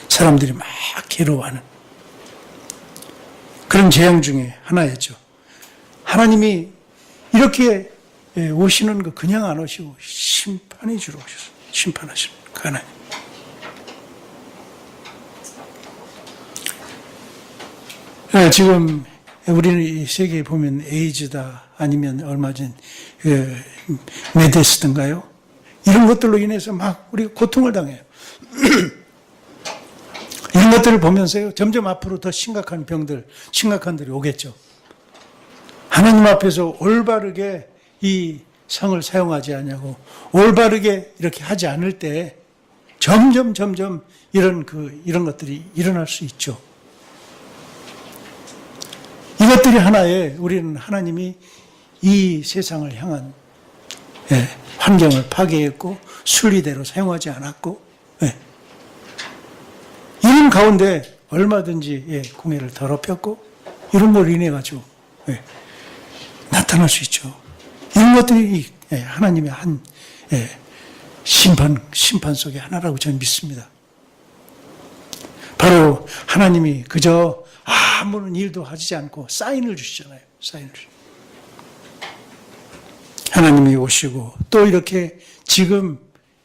사람들이 막 괴로워하는 그런 재앙 중에 하나였죠. 하나님이 이렇게 오시는 거 그냥 안 오시고 심판이 주로 오셨어요. 심판하시는 그 하나님. 지금 우리는 이 세계에 보면 에이즈다 아니면 얼마 전 메데스든가요? 이런 것들로 인해서 막 우리가 고통을 당해요. 이런 것들을 보면서요, 점점 앞으로 더 심각한 심각한들이 오겠죠. 하나님 앞에서 올바르게 이 성을 사용하지 않냐고, 올바르게 이렇게 하지 않을 때 점점 이런 것들이 일어날 수 있죠. 이것들이 하나의 우리는 하나님이 이 세상을 향한 환경을 파괴했고 순리대로 사용하지 않았고 이런 가운데 얼마든지 공회를 더럽혔고 이런 걸 인해 가지고 나타날 수 있죠. 이런 것들이 하나님의 한 심판 속의 하나라고 저는 믿습니다. 바로 하나님이 그저 아무런 일도 하지 않고 사인을 주시잖아요. 사인을. 하나님이 오시고 또 이렇게 지금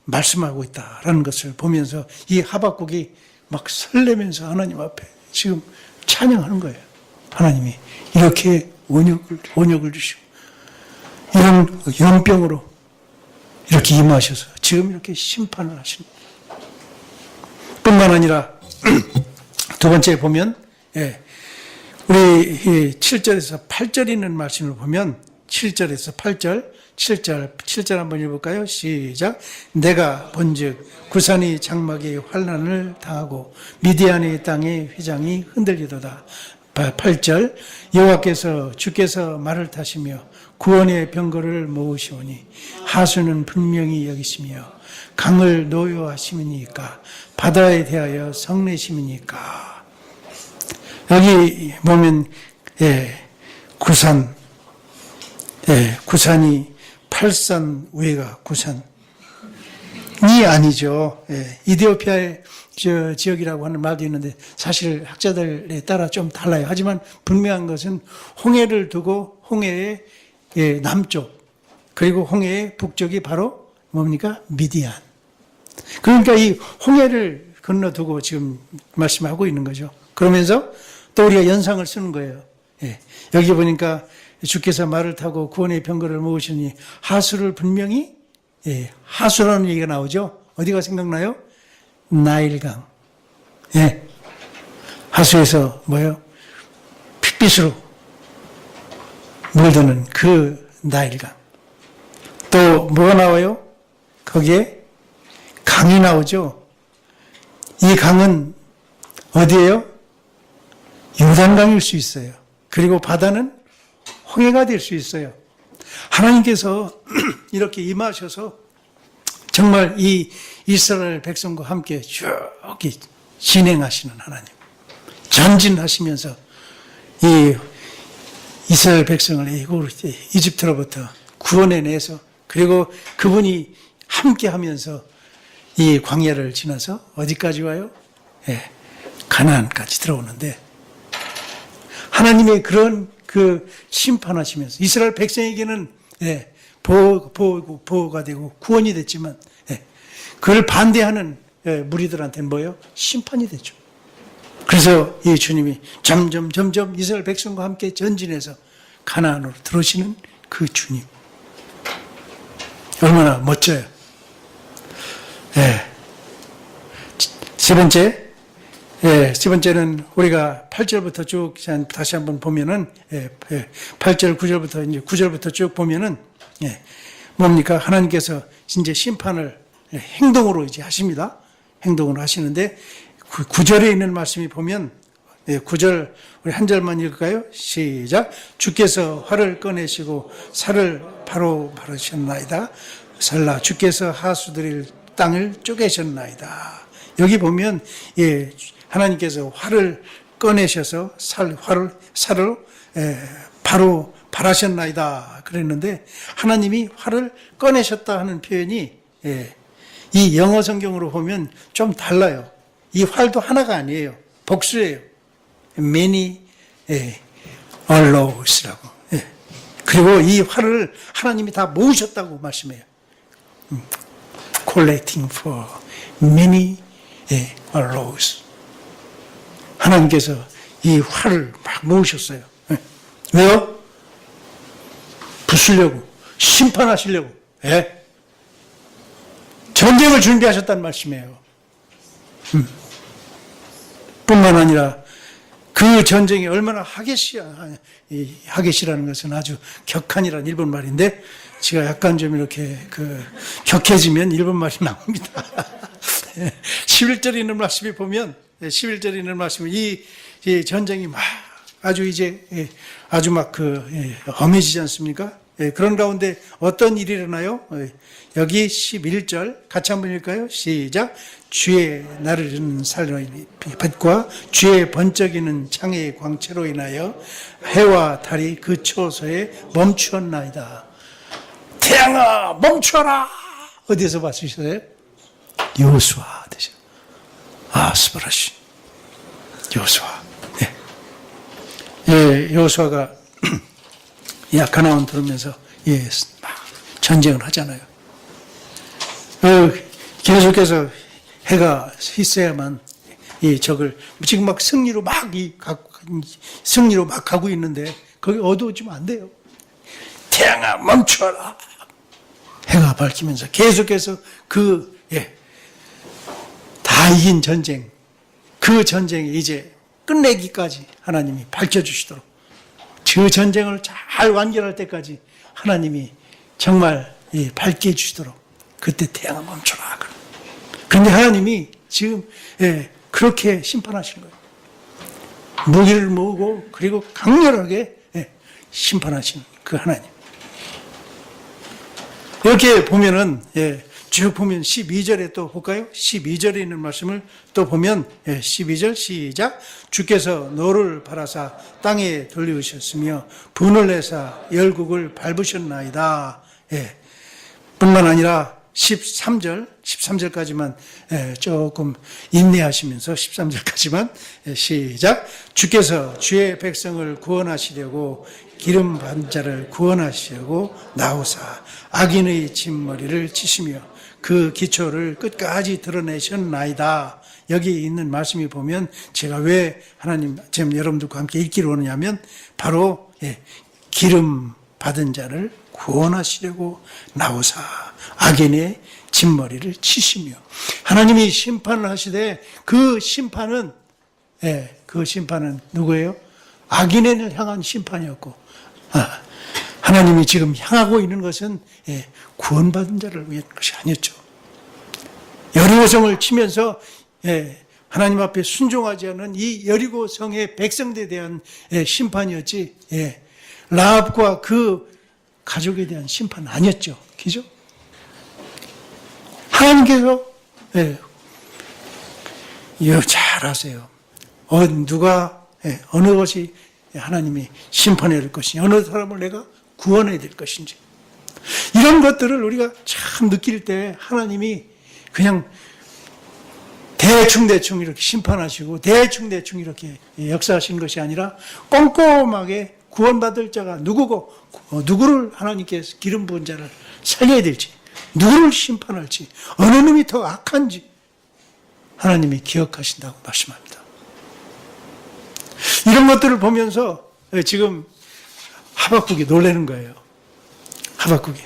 말씀하고 있다라는 것을 보면서 이 하박국이 막 설레면서 하나님 앞에 지금 찬양하는 거예요. 하나님이 이렇게 온역을 주시고 이런 연병으로 이렇게 임하셔서 지금 이렇게 심판을 하시는 뿐만 아니라 두 번째 보면 우리 7절에서 8절 있는 말씀을 보면 7절에서 8절 7절 한번 읽어볼까요? 시작. 내가 본즉 구산이 장막에 환난을 당하고 미디안의 땅에 휘장이 흔들리도다. 8절 여호와께서 주께서 말을 타시며 구원의 병거를 모으시오니 하수는 분명히 여기시며 강을 노여하심이니까 바다에 대하여 성내심이니까. 여기 보면 구산이 팔산 위가 구산이 아니죠. 이디오피아의 지역이라고 하는 말도 있는데 사실 학자들에 따라 좀 달라요. 하지만 분명한 것은 홍해를 두고 홍해의 남쪽 그리고 홍해의 북쪽이 바로 뭡니까? 미디안. 그러니까 이 홍해를 건너두고 지금 말씀하고 있는 거죠. 그러면서 또 우리가 연상을 쓰는 거예요. 여기 보니까 주께서 말을 타고 구원의 병거를 모으시니 하수를 분명히 하수라는 얘기가 나오죠. 어디가 생각나요? 나일강. 하수에서 뭐예요? 핏빛으로 물드는 그 나일강. 또 뭐가 나와요? 거기에 강이 나오죠. 이 강은 어디예요? 요단강일 수 있어요. 그리고 바다는 홍해가 될 수 있어요. 하나님께서 이렇게 임하셔서 정말 이 이스라엘 백성과 함께 쭉 진행하시는 하나님, 전진하시면서 이 이스라엘 백성을 이집트로부터 구원해내서, 그리고 그분이 함께 하면서 이 광야를 지나서 어디까지 와요? 가나안까지 들어오는데, 하나님의 그런 그 심판하시면서 이스라엘 백성에게는 보호가 되고 구원이 됐지만, 그걸 반대하는 무리들한테는 뭐예요? 심판이 되죠. 그래서 이 주님이 점점 이스라엘 백성과 함께 전진해서 가나안으로 들어오시는 그 주님, 얼마나 멋져요. 세 번째는 우리가 8절부터 쭉 다시 한번 보면은, 8절, 9절부터, 이제 9절부터 쭉 보면은, 뭡니까? 하나님께서 이제 심판을 행동으로 이제 하십니다. 행동으로 하시는데, 9절에 있는 말씀이 보면, 9절, 우리 한 절만 읽을까요? 시작. 주께서 활을 꺼내시고 살을 바로 바르셨나이다. 살라. 주께서 하수드릴 땅을 쪼개셨나이다. 여기 보면, 하나님께서 활을 꺼내셔서 살을 바로 바라셨나이다 그랬는데, 하나님이 활을 꺼내셨다 하는 표현이 이 영어 성경으로 보면 좀 달라요. 이 활도 하나가 아니에요. 복수예요. many arrows라고. 그리고 이 활을 하나님이 다 모으셨다고 말씀해요. collecting for many arrows. 하나님께서 이 활을 막 모으셨어요. 왜요? 부수려고, 심판하시려고, 전쟁을 준비하셨다는 말씀이에요. 뿐만 아니라 그 전쟁이 얼마나 하겟이라는 것은 아주 격한이라는 일본 말인데, 제가 약간 좀 이렇게 격해지면 일본 말이 나옵니다. 11절에 있는 말씀이 보면, 11절에 있는 말씀은 이 전쟁이 막 아주 험해지지 않습니까? 그런 가운데 어떤 일이 일어나요? 여기 11절 같이 한번 읽을까요? 시작. 주의 나르는 살의 빛과 주의 번쩍이는 창의 광채로 인하여 해와 달이 그 초소에 멈추었나이다. 태양아 멈춰라. 어디에서 봤으셨어요? 여호수아 되죠. 스바라시. 여호수아. 여호수아가 가나안 들으면서 막 전쟁을 하잖아요. 계속해서 해가 있어야만 이 적을, 지금 막 승리로 막 가고 있는데 거기 어두워지면 안 돼요. 태양아 멈춰라. 해가 밝히면서 계속해서 다 이긴 전쟁, 그 전쟁이 이제 끝내기까지 하나님이 밝혀주시도록, 그 전쟁을 잘 완결할 때까지 하나님이 정말 밝게 해주시도록, 그때 태양아 멈춰라. 그런데 하나님이 지금 그렇게 심판하시는 거예요. 무기를 모으고 그리고 강렬하게 심판하시는 그 하나님. 이렇게 보면은 쭉 보면 12절에 또 볼까요? 12절에 있는 말씀을 또 보면 12절 시작. 주께서 너를 바라사 땅에 돌리우셨으며 분을 내사 열국을 밟으셨나이다. 뿐만 아니라 13절까지만 조금 인내하시면서 13절까지만 시작. 주께서 주의 백성을 구원하시려고 기름 받은 자를 구원하시려고 나오사 악인의 진머리를 치시며 그 기초를 끝까지 드러내셨나이다. 여기 있는 말씀이 보면 제가 왜 하나님 지금 여러분들과 함께 읽기로 하느냐면 바로 기름 받은 자를 구원하시려고 나오사 악인의 진머리를 치시며, 하나님이 심판을 하시되 그 심판은 누구예요? 악인을 향한 심판이었고, 하나님이 지금 향하고 있는 것은 구원받은 자를 위한 것이 아니었죠. 여리고성을 치면서 하나님 앞에 순종하지 않은 이 여리고성의 백성들에 대한 심판이었지, 라합과 그 가족에 대한 심판은 아니었죠. 그죠? 하나님께서, 예, 이거 잘 아세요. 누가, 예, 어느 것이 하나님이 심판해야 될 것이냐, 어느 사람을 내가 구원해야 될 것인지. 이런 것들을 우리가 참 느낄 때 하나님이 그냥 대충 이렇게 심판하시고 대충 이렇게 역사하시는 것이 아니라 꼼꼼하게 구원받을 자가 누구고 누구를 하나님께서 기름 부은 자를 살려야 될지 누구를 심판할지 어느 놈이 더 악한지 하나님이 기억하신다고 말씀합니다. 이런 것들을 보면서 지금 하박국이 놀라는 거예요. 하박국이.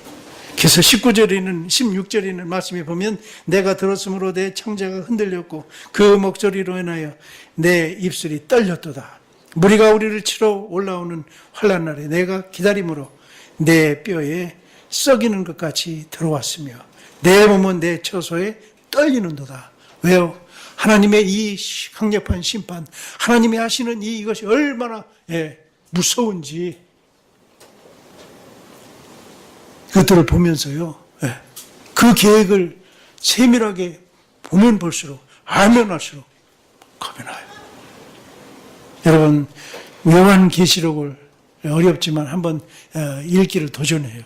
그래서 19절에 있는 16절에 있는 말씀에 보면 내가 들었으므로 내 창자가 흔들렸고 그 목소리로 인하여 내 입술이 떨렸도다. 무리가 우리를 치러 올라오는 환난 날에 내가 기다림으로 내 뼈에 썩이는 것 같이 들어왔으며 내 몸은 내 처소에 떨리는도다. 왜요? 하나님의 이 강력한 심판, 하나님이 하시는 이것이 얼마나 무서운지 그것들을 보면서요. 그 계획을 세밀하게 보면 볼수록 알면 알수록 겁이 나요. 여러분 요한계시록을 어렵지만 한번 읽기를 도전해요.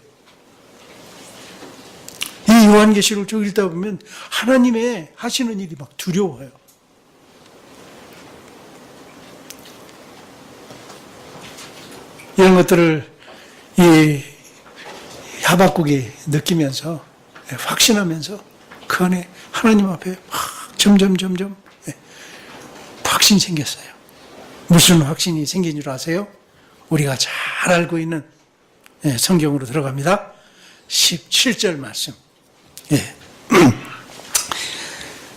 이 요한계시록을 쭉 읽다 보면 하나님의 하시는 일이 막 두려워요. 이런 것들을 이 하박국이 느끼면서 확신하면서 그 안에 하나님 앞에 점점 확신이 생겼어요. 무슨 확신이 생긴 줄 아세요? 우리가 잘 알고 있는 성경으로 들어갑니다. 17절 말씀.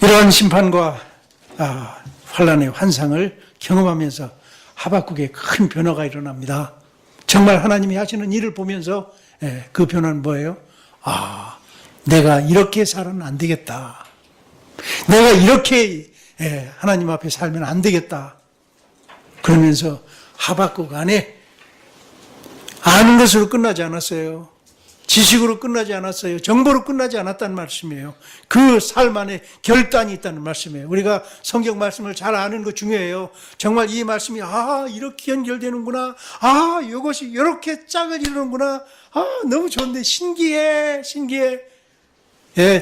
이러한 심판과 환난의 환상을 경험하면서 하박국에 큰 변화가 일어납니다. 정말 하나님이 하시는 일을 보면서 그 변화는 뭐예요? 내가 이렇게 살아는 안 되겠다. 내가 이렇게 하나님 앞에 살면 안 되겠다. 그러면서 하박국 안에 아는 것으로 끝나지 않았어요. 지식으로 끝나지 않았어요. 정보로 끝나지 않았다는 말씀이에요. 그 삶 안에 결단이 있다는 말씀이에요. 우리가 성경 말씀을 잘 아는 거 중요해요. 정말 이 말씀이 이렇게 연결되는구나. 이것이 이렇게 짝을 이루는구나. 너무 좋은데 신기해.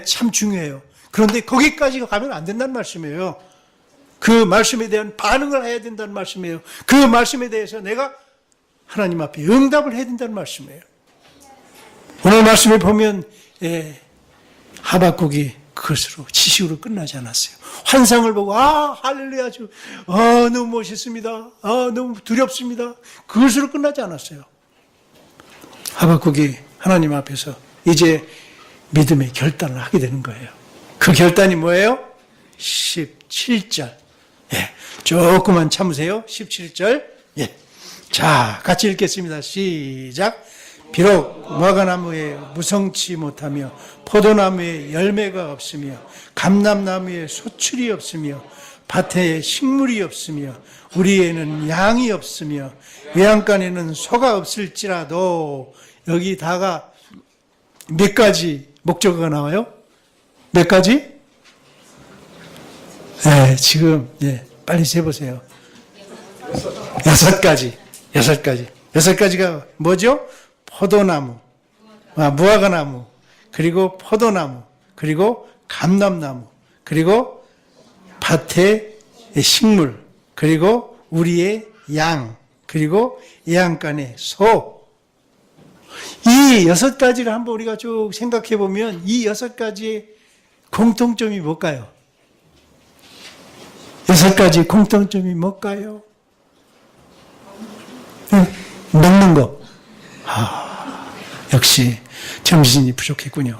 참 중요해요. 그런데 거기까지 가면 안 된다는 말씀이에요. 그 말씀에 대한 반응을 해야 된다는 말씀이에요. 그 말씀에 대해서 내가 하나님 앞에 응답을 해야 된다는 말씀이에요. 오늘 말씀에 보면 하박국이 그것으로 지식으로 끝나지 않았어요. 환상을 보고 할렐루야 너무 멋있습니다. 너무 두렵습니다. 그것으로 끝나지 않았어요. 하박국이 하나님 앞에서 이제 믿음의 결단을 하게 되는 거예요. 그 결단이 뭐예요? 17절. 조금만 참으세요. 17절. 자, 같이 읽겠습니다. 시작. 비록 무화과나무에 무성치 못하며 포도나무에 열매가 없으며 감람나무에 소출이 없으며 밭에 식물이 없으며 우리에는 양이 없으며 외양간에는 소가 없을지라도 여기다가 몇 가지 목적어가 나와요? 몇 가지? 지금 빨리 세보세요. 6가지. 6가지가 뭐죠? 포도나무, 무화과나무, 그리고 포도나무, 그리고 감람나무, 그리고 밭의 식물, 그리고 우리의 양, 그리고 애양간의 소. 이 6가지를 한번 우리가 쭉 생각해 보면 이 6가지의 공통점이 뭘까요? 6가지 공통점이 뭘까요? 먹는 거. 역시 정신이 부족했군요.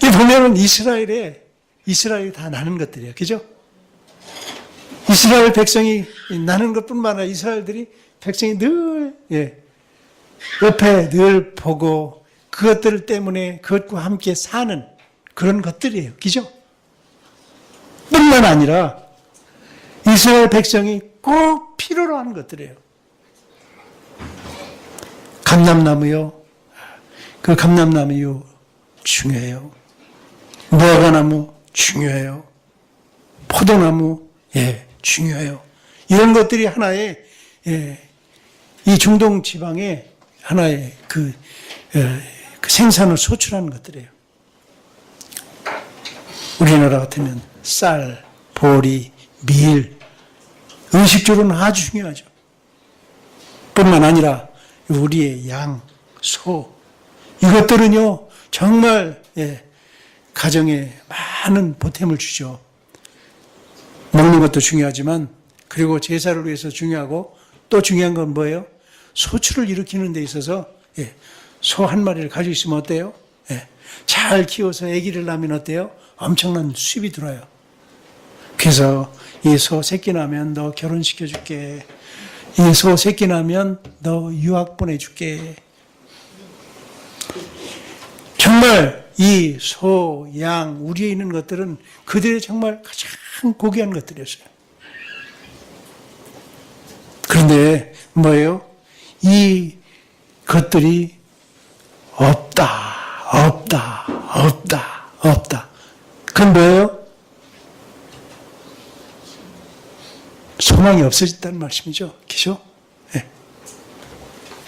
이 보면은 이스라엘이 다 나는 것들이에요. 그죠? 이스라엘 백성이 나는 것뿐만 아니라 이스라엘들이 백성이 늘 옆에 늘 보고 그것들 때문에 그것과 함께 사는 그런 것들이에요. 그죠? 뿐만 아니라 이스라엘 백성이 꼭 필요로 하는 것들이에요. 감람나무요. 그 감람나무요 중요해요. 무화과나무 중요해요. 포도나무 중요해요. 이런 것들이 하나의 이 중동 지방의 하나의 그 생산을 소출하는 것들이에요. 우리나라 같으면 쌀, 보리, 밀, 의식주로는 아주 중요하죠. 뿐만 아니라 우리의 양, 소, 이것들은요, 정말, 가정에 많은 보탬을 주죠. 먹는 것도 중요하지만, 그리고 제사를 위해서 중요하고, 또 중요한 건 뭐예요? 소출을 일으키는 데 있어서, 소 한 마리를 가지고 있으면 어때요? 잘 키워서 아기를 낳으면 어때요? 엄청난 수입이 들어요. 그래서 이 소 새끼 나면 너 결혼시켜줄게. 이 소 새끼 나면 너 유학 보내줄게. 정말 이 소, 양, 우리에 있는 것들은 그들의 정말 가장 고귀한 것들이었어요. 그런데 뭐예요? 이 것들이 없다. 그건 뭐예요? 소망이 없어졌다는 말씀이죠. 그죠?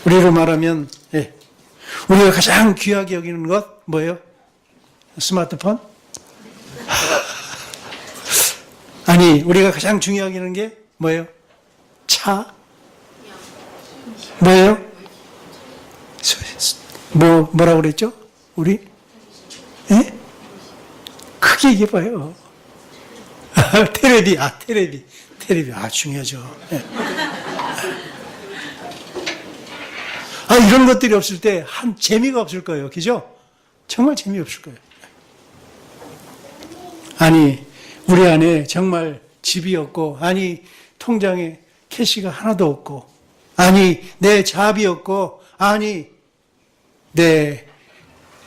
우리로 말하면, 우리가 가장 귀하게 여기는 것, 뭐예요? 스마트폰? 아니, 우리가 가장 중요하게 여기는 게 뭐예요? 차? 뭐예요? 뭐라고 그랬죠? 우리? 크게 얘기해봐요. 테레비, 중요하죠. 이런 것들이 없을 때 재미가 없을 거예요. 그죠? 정말 재미없을 거예요. 아니, 우리 안에 정말 집이 없고, 아니, 통장에 캐시가 하나도 없고, 아니, 내 잡이 없고, 아니, 내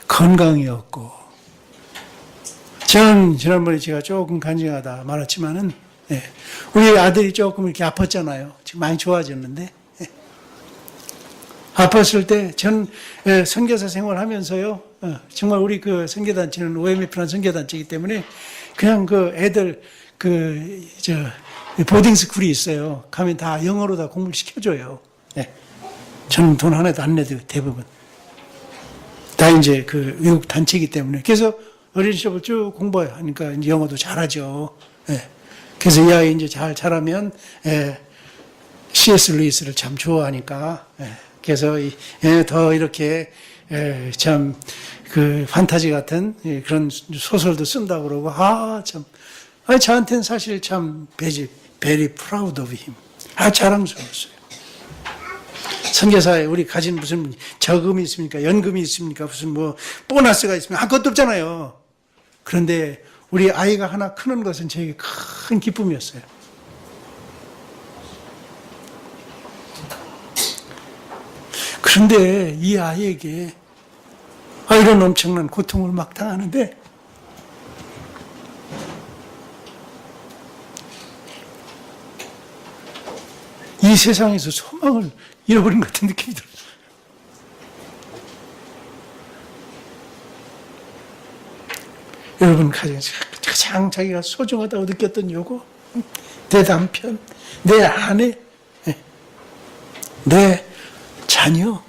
건강이 없고. 저는 지난번에 제가 조금 간증하다 말았지만은, 우리 아들이 조금 이렇게 아팠잖아요. 지금 많이 좋아졌는데. 아팠을 때, 전 선교사 생활하면서요, 정말 우리 그 선교단체는 OMF라는 선교단체이기 때문에 그냥 그 애들 보딩스쿨이 있어요. 가면 다 영어로 다 공부를 시켜줘요. 저는 돈 하나도 안 내도 대부분. 다 이제 그 외국 단체이기 때문에. 그래서 어린 시절부터 쭉 공부하니까 이제 영어도 잘하죠. 그래서 이 아이 이제 잘 자라면, C.S. 루이스를 참 좋아하니까, 그래서 더 이렇게, 참, 그 판타지 같은 그런 소설도 쓴다고 그러고, 저한테는 사실 참, very proud of him. 자랑스러웠어요. 선교사에 우리 가진 무슨 저금이 있습니까? 연금이 있습니까? 무슨 보너스가 있습니까? 그것도 없잖아요. 그런데 우리 아이가 하나 크는 것은 저에게 큰 기쁨이었어요. 그런데 이 아이에게 이런 엄청난 고통을 막 당하는데 이 세상에서 소망을 잃어버린 것 같은 느낌이 들어요. 여러분 가장 자기가 소중하다고 느꼈던 요거, 내 남편, 내 아내, 내 자녀,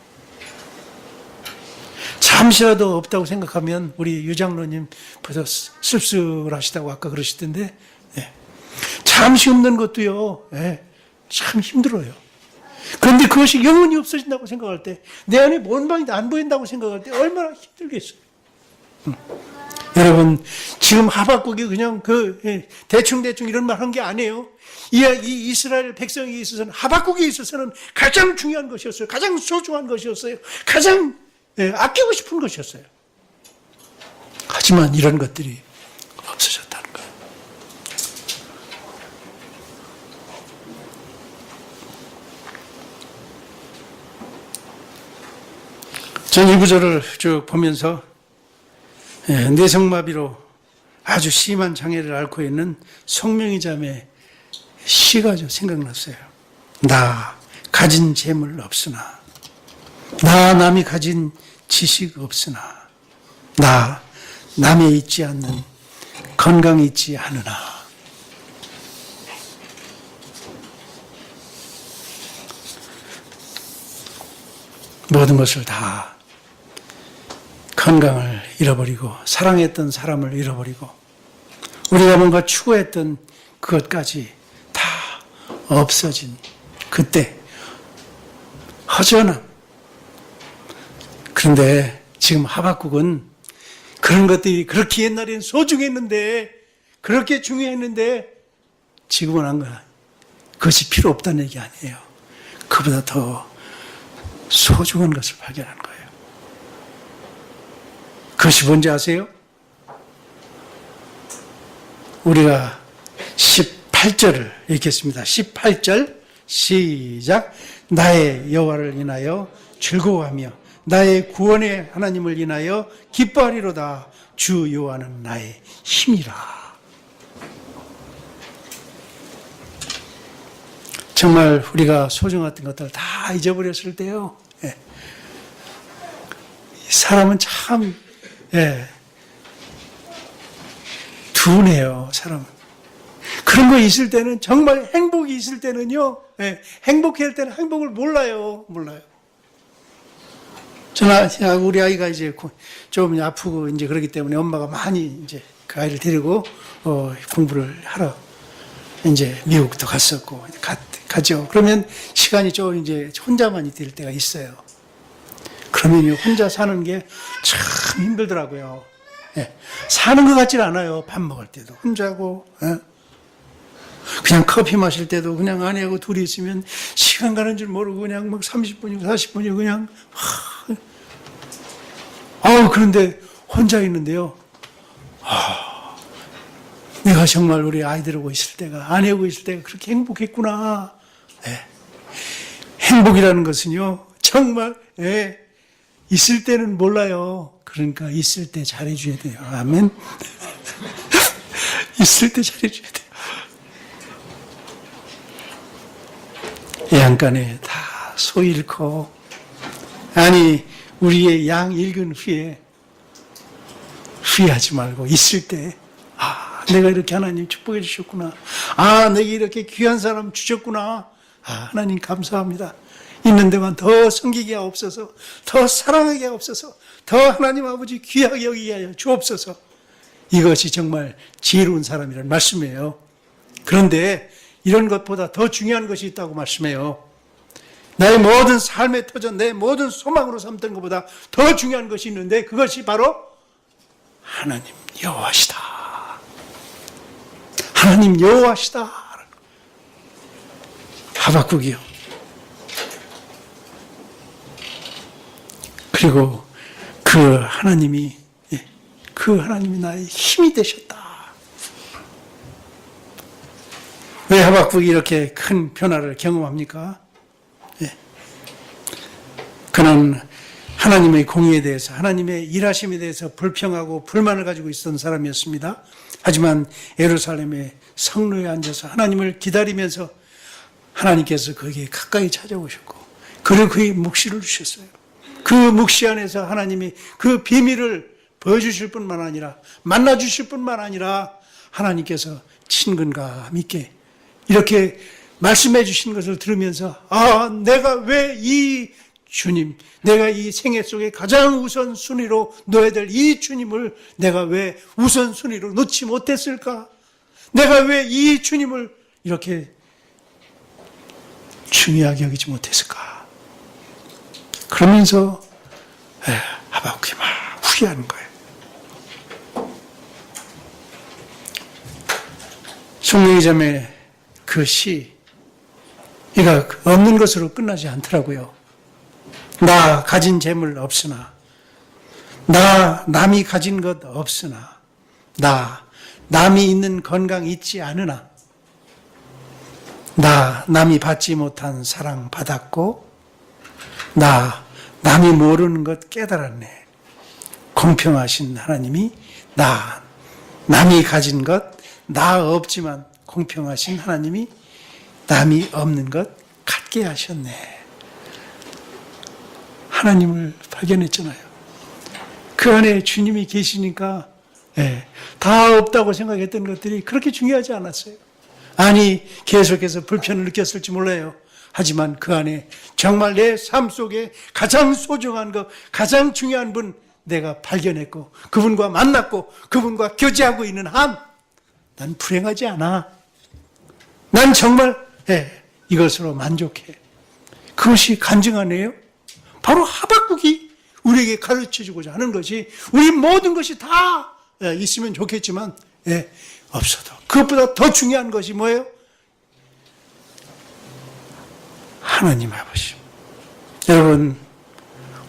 잠시라도 없다고 생각하면 우리 유장로님 벌써 씁쓸하시다고 아까 그러시던데, 잠시 없는 것도요, 참 힘들어요. 그런데 그것이 영원히 없어진다고 생각할 때, 내 안에 원방이 안 보인다고 생각할 때 얼마나 힘들겠어요. 여러분, 지금 하박국이 그냥 대충 이런 말 한 게 아니에요. 이 이스라엘 백성에 있어서는, 하박국에 있어서는 가장 중요한 것이었어요. 가장 소중한 것이었어요. 가장 아끼고 싶은 것이었어요. 하지만 이런 것들이 없어졌다는 거예요. 전 이 구절을 쭉 보면서 뇌성마비로 아주 심한 장애를 앓고 있는 송명희 자매 시가 좀 생각났어요. 나 가진 재물 없으나, 나 남이 가진 지식 없으나, 나 남이 있지 않는 건강이 있지 않으나. 모든 것을 다 건강을 잃어버리고 사랑했던 사람을 잃어버리고 우리가 뭔가 추구했던 그것까지 다 없어진 그때 허전함. 그런데 지금 하박국은 그런 것들이 그렇게 옛날엔 소중했는데 그렇게 중요했는데 지금은 안 가. 그것이 필요 없다는 얘기 아니에요. 그보다 더 소중한 것을 발견한 거예요. 그것이 뭔지 아세요? 우리가 18절을 읽겠습니다. 18절 시작. 나의 여호와를 인하여 즐거워하며 나의 구원의 하나님을 인하여 기뻐하리로다. 주 여호와는 나의 힘이라. 정말 우리가 소중했던 것들 다 잊어버렸을 때요. 예. 사람은 참 둔해요. 사람은. 그런 거 있을 때는 정말 행복이 있을 때는요. 행복할 때는 행복을 몰라요. 저는 우리 아이가 이제 좀 아프고 이제 그렇기 때문에 엄마가 많이 이제 그 아이를 데리고 공부를 하러 이제 미국도 갔었고 가죠. 그러면 시간이 좀 이제 혼자만이 될 때가 있어요. 그러면 혼자 사는 게 참 힘들더라고요. 사는 것 같지는 않아요. 밥 먹을 때도 혼자고, 그냥 커피 마실 때도 그냥 아내하고 둘이 있으면 시간 가는 줄 모르고 그냥 막 30분이고 40분이고 그냥 그런데 혼자 있는데요. 내가 정말 우리 아이들하고 있을 때가, 아내하고 있을 때가 그렇게 행복했구나. 행복이라는 것은요, 정말, 있을 때는 몰라요. 그러니까 있을 때 잘해줘야 돼요. 아멘. 있을 때 잘해줘야 돼요. 양간에 다 소 잃고, 우리의 양 잃은 후에 후회하지 말고 있을 때, 내가 이렇게 하나님 축복해 주셨구나. 내게 이렇게 귀한 사람 주셨구나. 하나님 감사합니다. 있는 데만 더 섬기게 하옵소서, 더 사랑하게 하옵소서, 더 하나님 아버지 귀하게 여기게 하여 주옵소서. 이것이 정말 지혜로운 사람이라는 말씀이에요. 그런데 이런 것보다 더 중요한 것이 있다고 말씀해요. 나의 모든 삶의 터전, 내 모든 소망으로 삼던 것보다 더 중요한 것이 있는데 그것이 바로 하나님 여호와시다. 하나님 여호와시다. 하박국이요. 그리고 그 하나님이 나의 힘이 되셨다. 왜 하박국이 이렇게 큰 변화를 경험합니까? 그는 하나님의 공의에 대해서, 하나님의 일하심에 대해서 불평하고 불만을 가지고 있었던 사람이었습니다. 하지만 예루살렘의 성로에 앉아서 하나님을 기다리면서 하나님께서 거기에 가까이 찾아오셨고, 그리고 그의 묵시를 주셨어요. 그 묵시 안에서 하나님이 그 비밀을 보여주실 뿐만 아니라, 만나주실 뿐만 아니라 하나님께서 친근감 있게 이렇게 말씀해 주신 것을 들으면서 내가 왜 이 주님, 내가 이 생애 속에 가장 우선순위로 놓아야 될 이 주님을 내가 왜 우선순위로 놓지 못했을까? 내가 왜 이 주님을 이렇게 중요하게 여기지 못했을까? 그러면서 하박국이 막 후회하는 거예요. 송명의자매 그 시, 이가 없는 것으로 끝나지 않더라고요. 나 가진 재물 없으나, 나 남이 가진 것 없으나, 나 남이 있는 건강 있지 않으나, 나 남이 받지 못한 사랑 받았고, 나 남이 모르는 것 깨달았네. 공평하신 하나님이 남이 가진 것, 나 없지만 공평하신 하나님이 남이 없는 것 같게 하셨네. 하나님을 발견했잖아요. 그 안에 주님이 계시니까 다 없다고 생각했던 것들이 그렇게 중요하지 않았어요. 아니, 계속해서 불편을 느꼈을지 몰라요. 하지만 그 안에 정말 내 삶 속에 가장 소중한 것, 가장 중요한 분 내가 발견했고 그분과 만났고 그분과 교제하고 있는 한 난 불행하지 않아. 난 정말 이것으로 만족해. 그것이 간증하네요. 바로 하박국이 우리에게 가르쳐주고자 하는 것이, 우리 모든 것이 다 있으면 좋겠지만 없어도 그것보다 더 중요한 것이 뭐예요? 하나님 아버지. 여러분,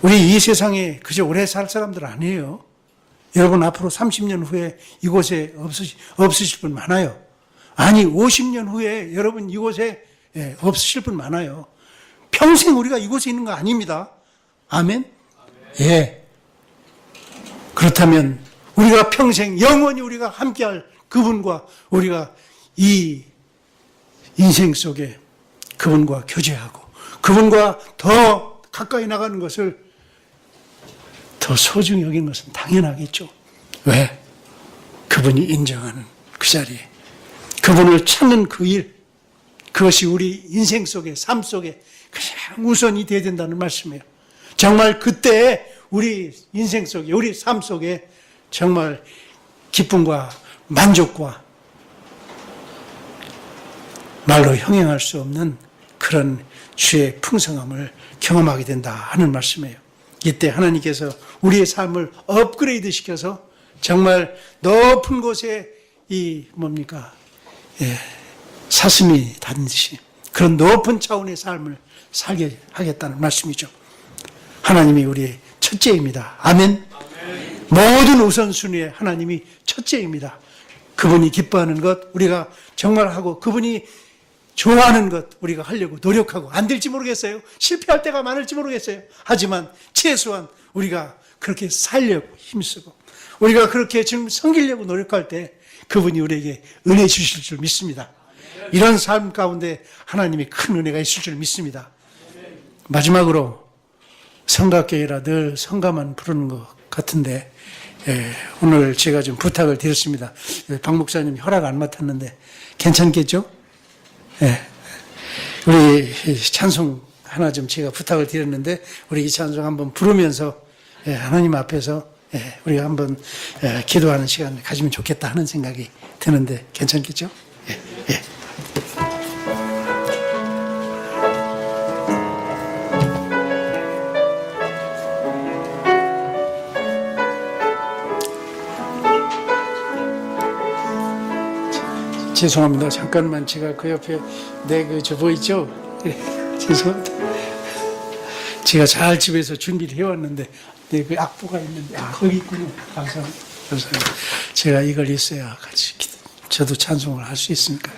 우리 이 세상에 그저 오래 살 사람들 아니에요. 여러분, 앞으로 30년 후에 이곳에 없으실 분 많아요. 아니, 50년 후에 여러분 이곳에 없으실 분 많아요. 평생 우리가 이곳에 있는 거 아닙니다. 아멘? 예. 그렇다면 우리가 평생 영원히 우리가 함께할 그분과 우리가 이 인생 속에 그분과 교제하고 그분과 더 가까이 나가는 것을 더 소중히 여기는 것은 당연하겠죠. 왜? 그분이 인정하는 그 자리에 그분을 찾는 그 일, 그것이 우리 인생 속에, 삶 속에 가장 우선이 되어야 된다는 말씀이에요. 정말 그때 우리 인생 속에, 우리 삶 속에 정말 기쁨과 만족과 말로 형용할 수 없는 그런 주의 풍성함을 경험하게 된다 하는 말씀이에요. 이때 하나님께서 우리의 삶을 업그레이드 시켜서 정말 높은 곳에 사슴이 다니듯이 그런 높은 차원의 삶을 살게 하겠다는 말씀이죠. 하나님이 우리의 첫째입니다. 아멘. 모든 우선순위에 하나님이 첫째입니다. 그분이 기뻐하는 것 우리가 정말 하고, 그분이 좋아하는 것 우리가 하려고 노력하고, 안 될지 모르겠어요. 실패할 때가 많을지 모르겠어요. 하지만 최소한 우리가 그렇게 살려고 힘쓰고 우리가 그렇게 지금 섬기려고 노력할 때 그분이 우리에게 은혜 주실 줄 믿습니다. 이런 삶 가운데 하나님이 큰 은혜가 있을 줄 믿습니다. 마지막으로 성가교회라 늘 성가만 부르는 것 같은데 오늘 제가 좀 부탁을 드렸습니다. 박 목사님 허락 안 맡았는데 괜찮겠죠? 우리 찬송 하나 좀 제가 부탁을 드렸는데 우리 이 찬송 한번 부르면서 하나님 앞에서 우리가 한번 기도하는 시간을 가지면 좋겠다 하는 생각이 드는데 괜찮겠죠? 죄송합니다. 잠깐만 제가 그 옆에 저 보이죠? 죄송합니다. 제가 잘 집에서 준비를 해왔는데 그 악보가 있는데 거기 있군요. 감사합니다. 제가 이걸 있어야 같이 저도 찬송을 할 수 있으니까.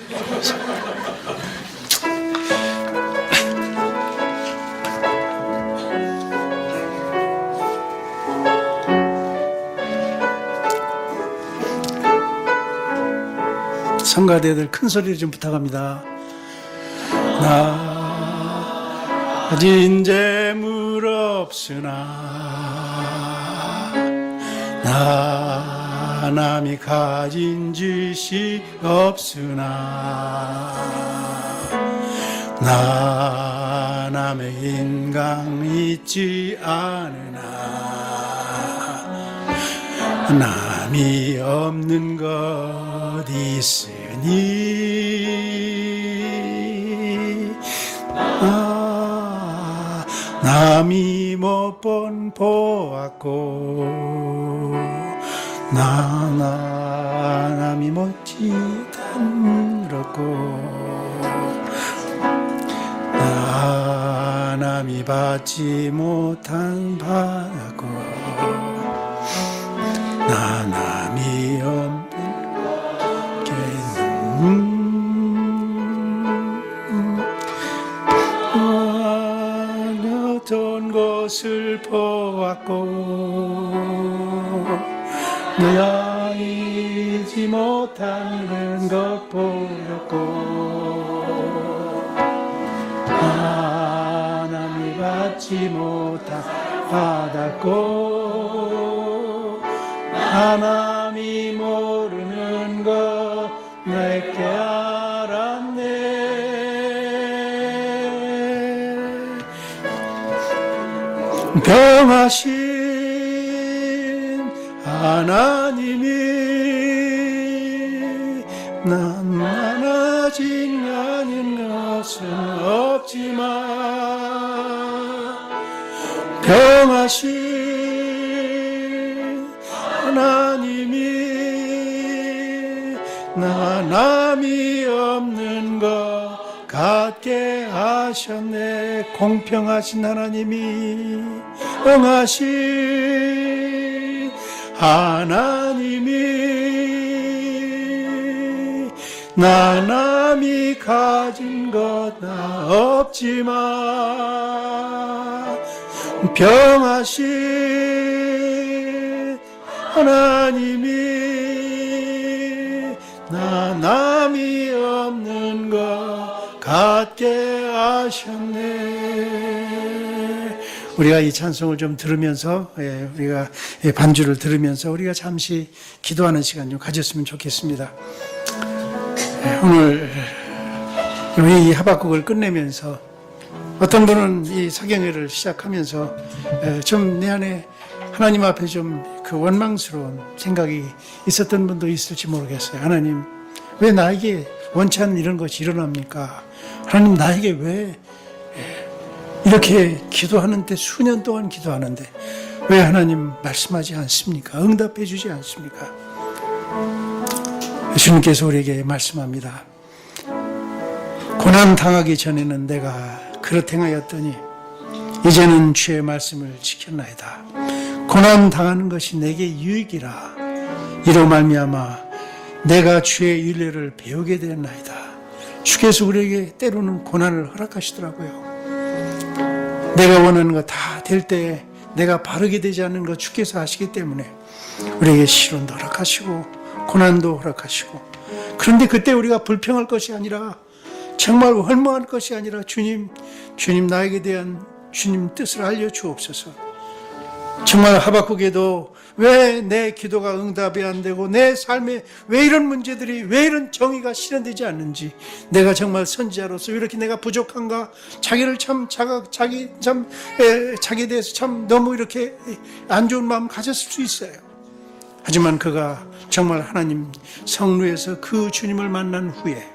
성가대들 큰 소리를 좀 부탁합니다. 나 가진 재물 없으나 나 남이 가진 지식 없으나 나 남의 인강 있지 않으나 남이 없는 것 있으니 남이 못 본 보았고 남이 못지 담렀고 남이 받지 못한 받았고 남이 없는 어떤 것을 보았고 너희지 못하는 것 보였고 받지 못한 받았고 하나님이 모르는 것 내게 알았네. 병하신 하나님이 난 많아진 아닌 것은 없지만 병하신 하나님이 나 남이 없는 것 같게 하셨네. 공평하신 하나님이 응하신 하나님이 나 남이 가진 것 나 없지만 병하신 하나님이 나 남이 없는 것 같게 하셨네. 우리가 이 찬송을 좀 들으면서 우리가 반주를 들으면서 우리가 잠시 기도하는 시간 좀 가졌으면 좋겠습니다. 오늘 우리 이 하박국을 끝내면서 어떤 분은 이 사경회를 시작하면서 좀 내 안에 하나님 앞에 좀 그 원망스러운 생각이 있었던 분도 있을지 모르겠어요. 하나님, 왜 나에게 원치 않는 이런 것이 일어납니까? 하나님, 나에게 왜 이렇게 기도하는데 수년 동안 기도하는데 왜 하나님 말씀하지 않습니까? 응답해 주지 않습니까? 주님께서 우리에게 말씀합니다. 고난 당하기 전에는 내가 그렇게 행하였더니 이제는 주의 말씀을 지켰나이다. 고난 당하는 것이 내게 유익이라. 이로 말미암아 내가 주의 윤례를 배우게 되었나이다. 주께서 우리에게 때로는 고난을 허락하시더라고요. 내가 원하는 거 다 될 때 내가 바르게 되지 않는 거 주께서 아시기 때문에 우리에게 시련도 허락하시고 고난도 허락하시고, 그런데 그때 우리가 불평할 것이 아니라 정말 헐모할 것이 아니라 주님 나에게 대한 주님 뜻을 알려주옵소서. 정말 하박국에도 왜 내 기도가 응답이 안 되고 내 삶에 왜 이런 문제들이, 왜 이런 정의가 실현되지 않는지, 내가 정말 선지자로서 왜 이렇게 내가 부족한가, 자기를 참 자기에 대해서 참 너무 이렇게 안 좋은 마음 가졌을 수 있어요. 하지만 그가 정말 하나님 성루에서 그 주님을 만난 후에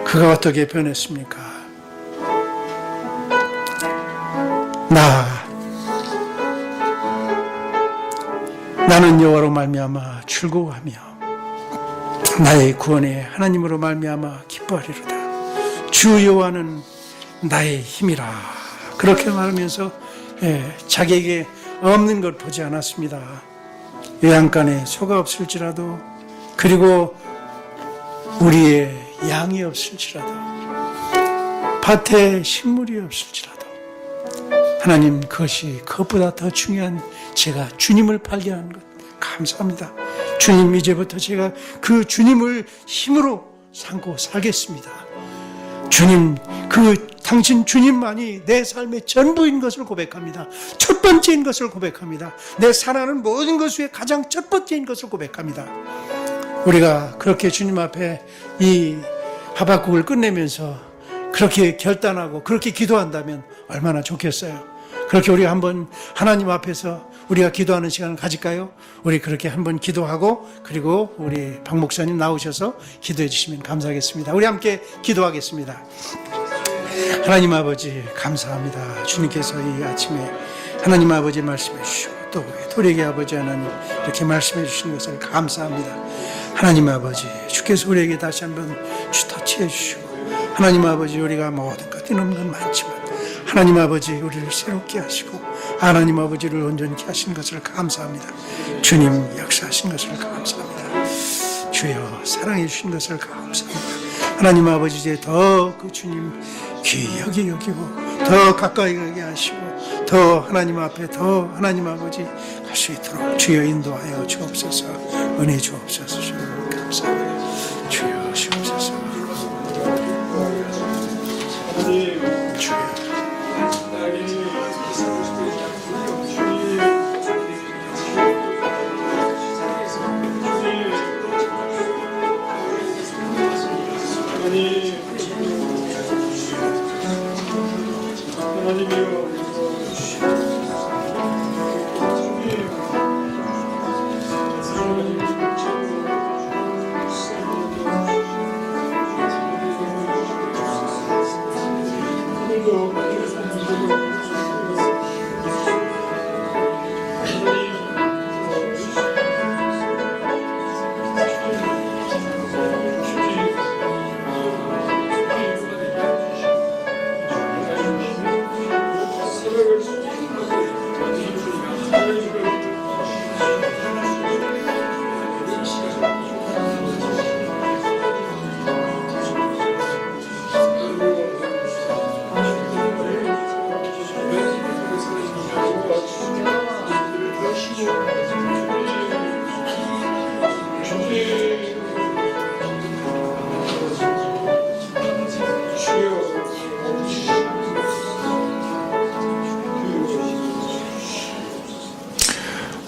그가 어떻게 변했습니까? 나는 여호와로 말미암아 즐거워하며 나의 구원의 하나님으로 말미암아 기뻐하리로다. 주 여호와는 나의 힘이라. 그렇게 말하면서 자기에게 없는 걸 보지 않았습니다. 외양간에 소가 없을지라도, 그리고 우리의 양이 없을지라도, 밭에 식물이 없을지라도, 하나님, 그것이 그것보다 더 중요한 제가 주님을 발견하는 것 감사합니다. 주님, 이제부터 제가 그 주님을 힘으로 삼고 살겠습니다. 주님, 당신 주님만이 내 삶의 전부인 것을 고백합니다. 첫 번째인 것을 고백합니다. 내 살아가는 모든 것 중에 가장 첫 번째인 것을 고백합니다. 우리가 그렇게 주님 앞에 이 하박국을 끝내면서 그렇게 결단하고 그렇게 기도한다면 얼마나 좋겠어요. 그렇게 우리가 한번 하나님 앞에서 우리가 기도하는 시간을 가질까요? 우리 그렇게 한번 기도하고, 그리고 우리 박 목사님 나오셔서 기도해 주시면 감사하겠습니다. 우리 함께 기도하겠습니다. 하나님 아버지, 감사합니다. 주님께서 이 아침에 하나님 아버지 말씀해 주시고, 또 우리에게 아버지 하나님 이렇게 말씀해 주시는 것을 감사합니다. 하나님 아버지, 주께서 우리에게 다시 한번 터치해 주시고, 하나님 아버지, 우리가 모든 것 뛰는 건 많지만 하나님 아버지, 우리를 새롭게 하시고 하나님 아버지를 온전히 하신 것을 감사합니다. 주님 역사하신 것을 감사합니다. 주여 사랑해 주신 것을 감사합니다. 하나님 아버지, 이제 더 그 주님 귀하게 여기고 더 가까이 가게 하시고 더 하나님 앞에 더 하나님 아버지 갈 수 있도록 주여 인도하여 주옵소서. 은혜 주옵소서. 주님 감사합니다. 주여 주옵소서. 주여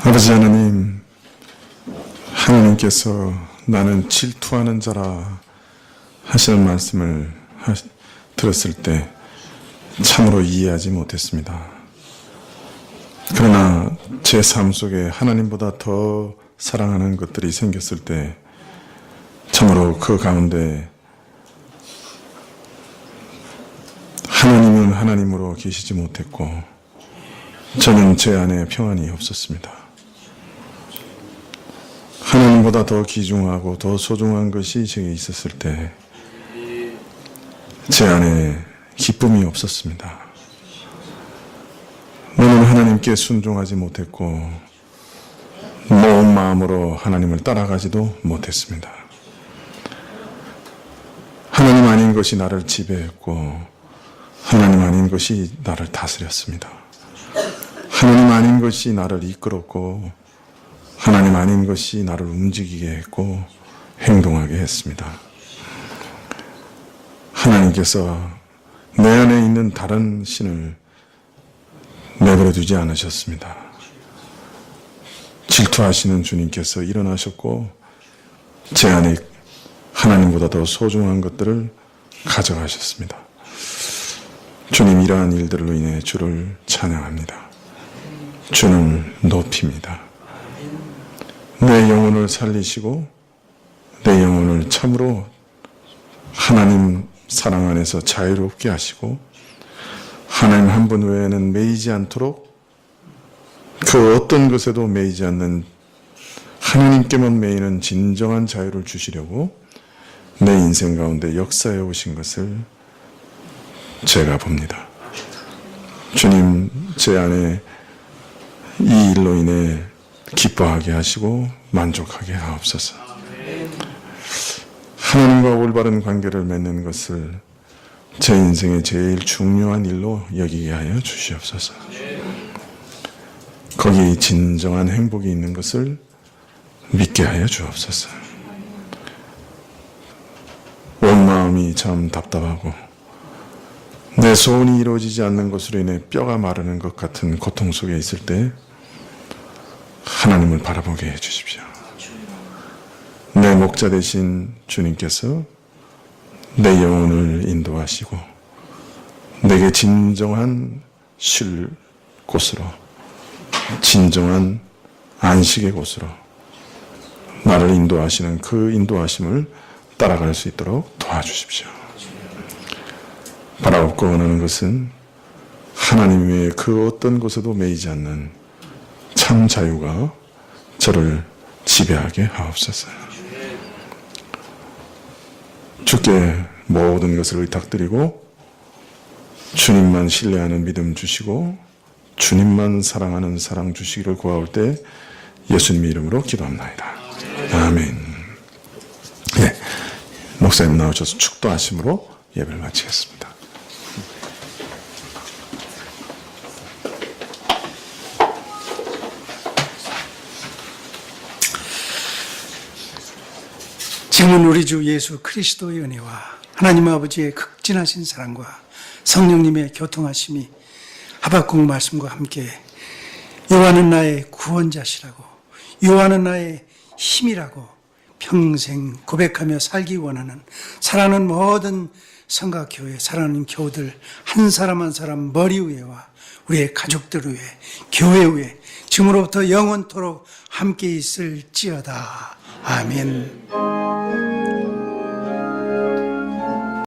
아버지 하나님, 하나님께서 나는 질투하는 자라 하시는 말씀을 들었을 때 참으로 이해하지 못했습니다. 그러나 제 삶 속에 하나님보다 더 사랑하는 것들이 생겼을 때 참으로 그 가운데 하나님은 하나님으로 계시지 못했고 저는 제 안에 평안이 없었습니다. 하나님보다 더 귀중하고 더 소중한 것이 제게 있었을 때 제 안에 기쁨이 없었습니다. 너는 하나님께 순종하지 못했고 온 마음으로 하나님을 따라가지도 못했습니다. 하나님 아닌 것이 나를 지배했고 하나님 아닌 것이 나를 다스렸습니다. 하나님 아닌 것이 나를 이끌었고 하나님 아닌 것이 나를 움직이게 했고 행동하게 했습니다. 하나님께서 내 안에 있는 다른 신을 내버려 두지 않으셨습니다. 질투하시는 주님께서 일어나셨고 제 안에 하나님보다 더 소중한 것들을 가져가셨습니다. 주님, 이러한 일들로 인해 주를 찬양합니다. 주를 높입니다. 내 영혼을 살리시고 내 영혼을 참으로 하나님 사랑 안에서 자유롭게 하시고 하나님 한 분 외에는 매이지 않도록 그 어떤 것에도 매이지 않는 하나님께만 매이는 진정한 자유를 주시려고 내 인생 가운데 역사해 오신 것을 제가 봅니다. 주님, 제 안에 이 일로 인해 기뻐하게 하시고 만족하게 하옵소서. 하나님과 올바른 관계를 맺는 것을 제 인생의 제일 중요한 일로 여기게 하여 주시옵소서. 거기 진정한 행복이 있는 것을 믿게 하여 주옵소서. 온 마음이 참 답답하고 내 소원이 이루어지지 않는 것으로 인해 뼈가 마르는 것 같은 고통 속에 있을 때 하나님을 바라보게 해 주십시오. 내 목자 되신 주님께서 내 영혼을 인도하시고 내게 진정한 쉴 곳으로, 진정한 안식의 곳으로 나를 인도하시는 그 인도하심을 따라갈 수 있도록 도와주십시오. 바라옵고 원하는 것은 하나님 외에 그 어떤 곳에도 매이지 않는 참 자유가 저를 지배하게 하옵소서. 주께 모든 것을 의탁드리고 주님만 신뢰하는 믿음 주시고 주님만 사랑하는 사랑 주시기를 구하올 때 예수님의 이름으로 기도합나이다. 아멘. 네, 목사님 나오셔서 축도하심으로 예배를 마치겠습니다. 지금은 우리 주 예수 그리스도의 은혜와 하나님 아버지의 극진하신 사랑과 성령님의 교통하심이 하박국 말씀과 함께 여호와는 나의 구원자시라고, 여호와는 나의 힘이라고 평생 고백하며 살기 원하는 사랑하는 모든 성가 교회 사랑하는 교우들 한 사람 한 사람 머리 위에와 우리의 가족들 위에 교회 위에 지금으로부터 영원토록 함께 있을지어다. 아멘.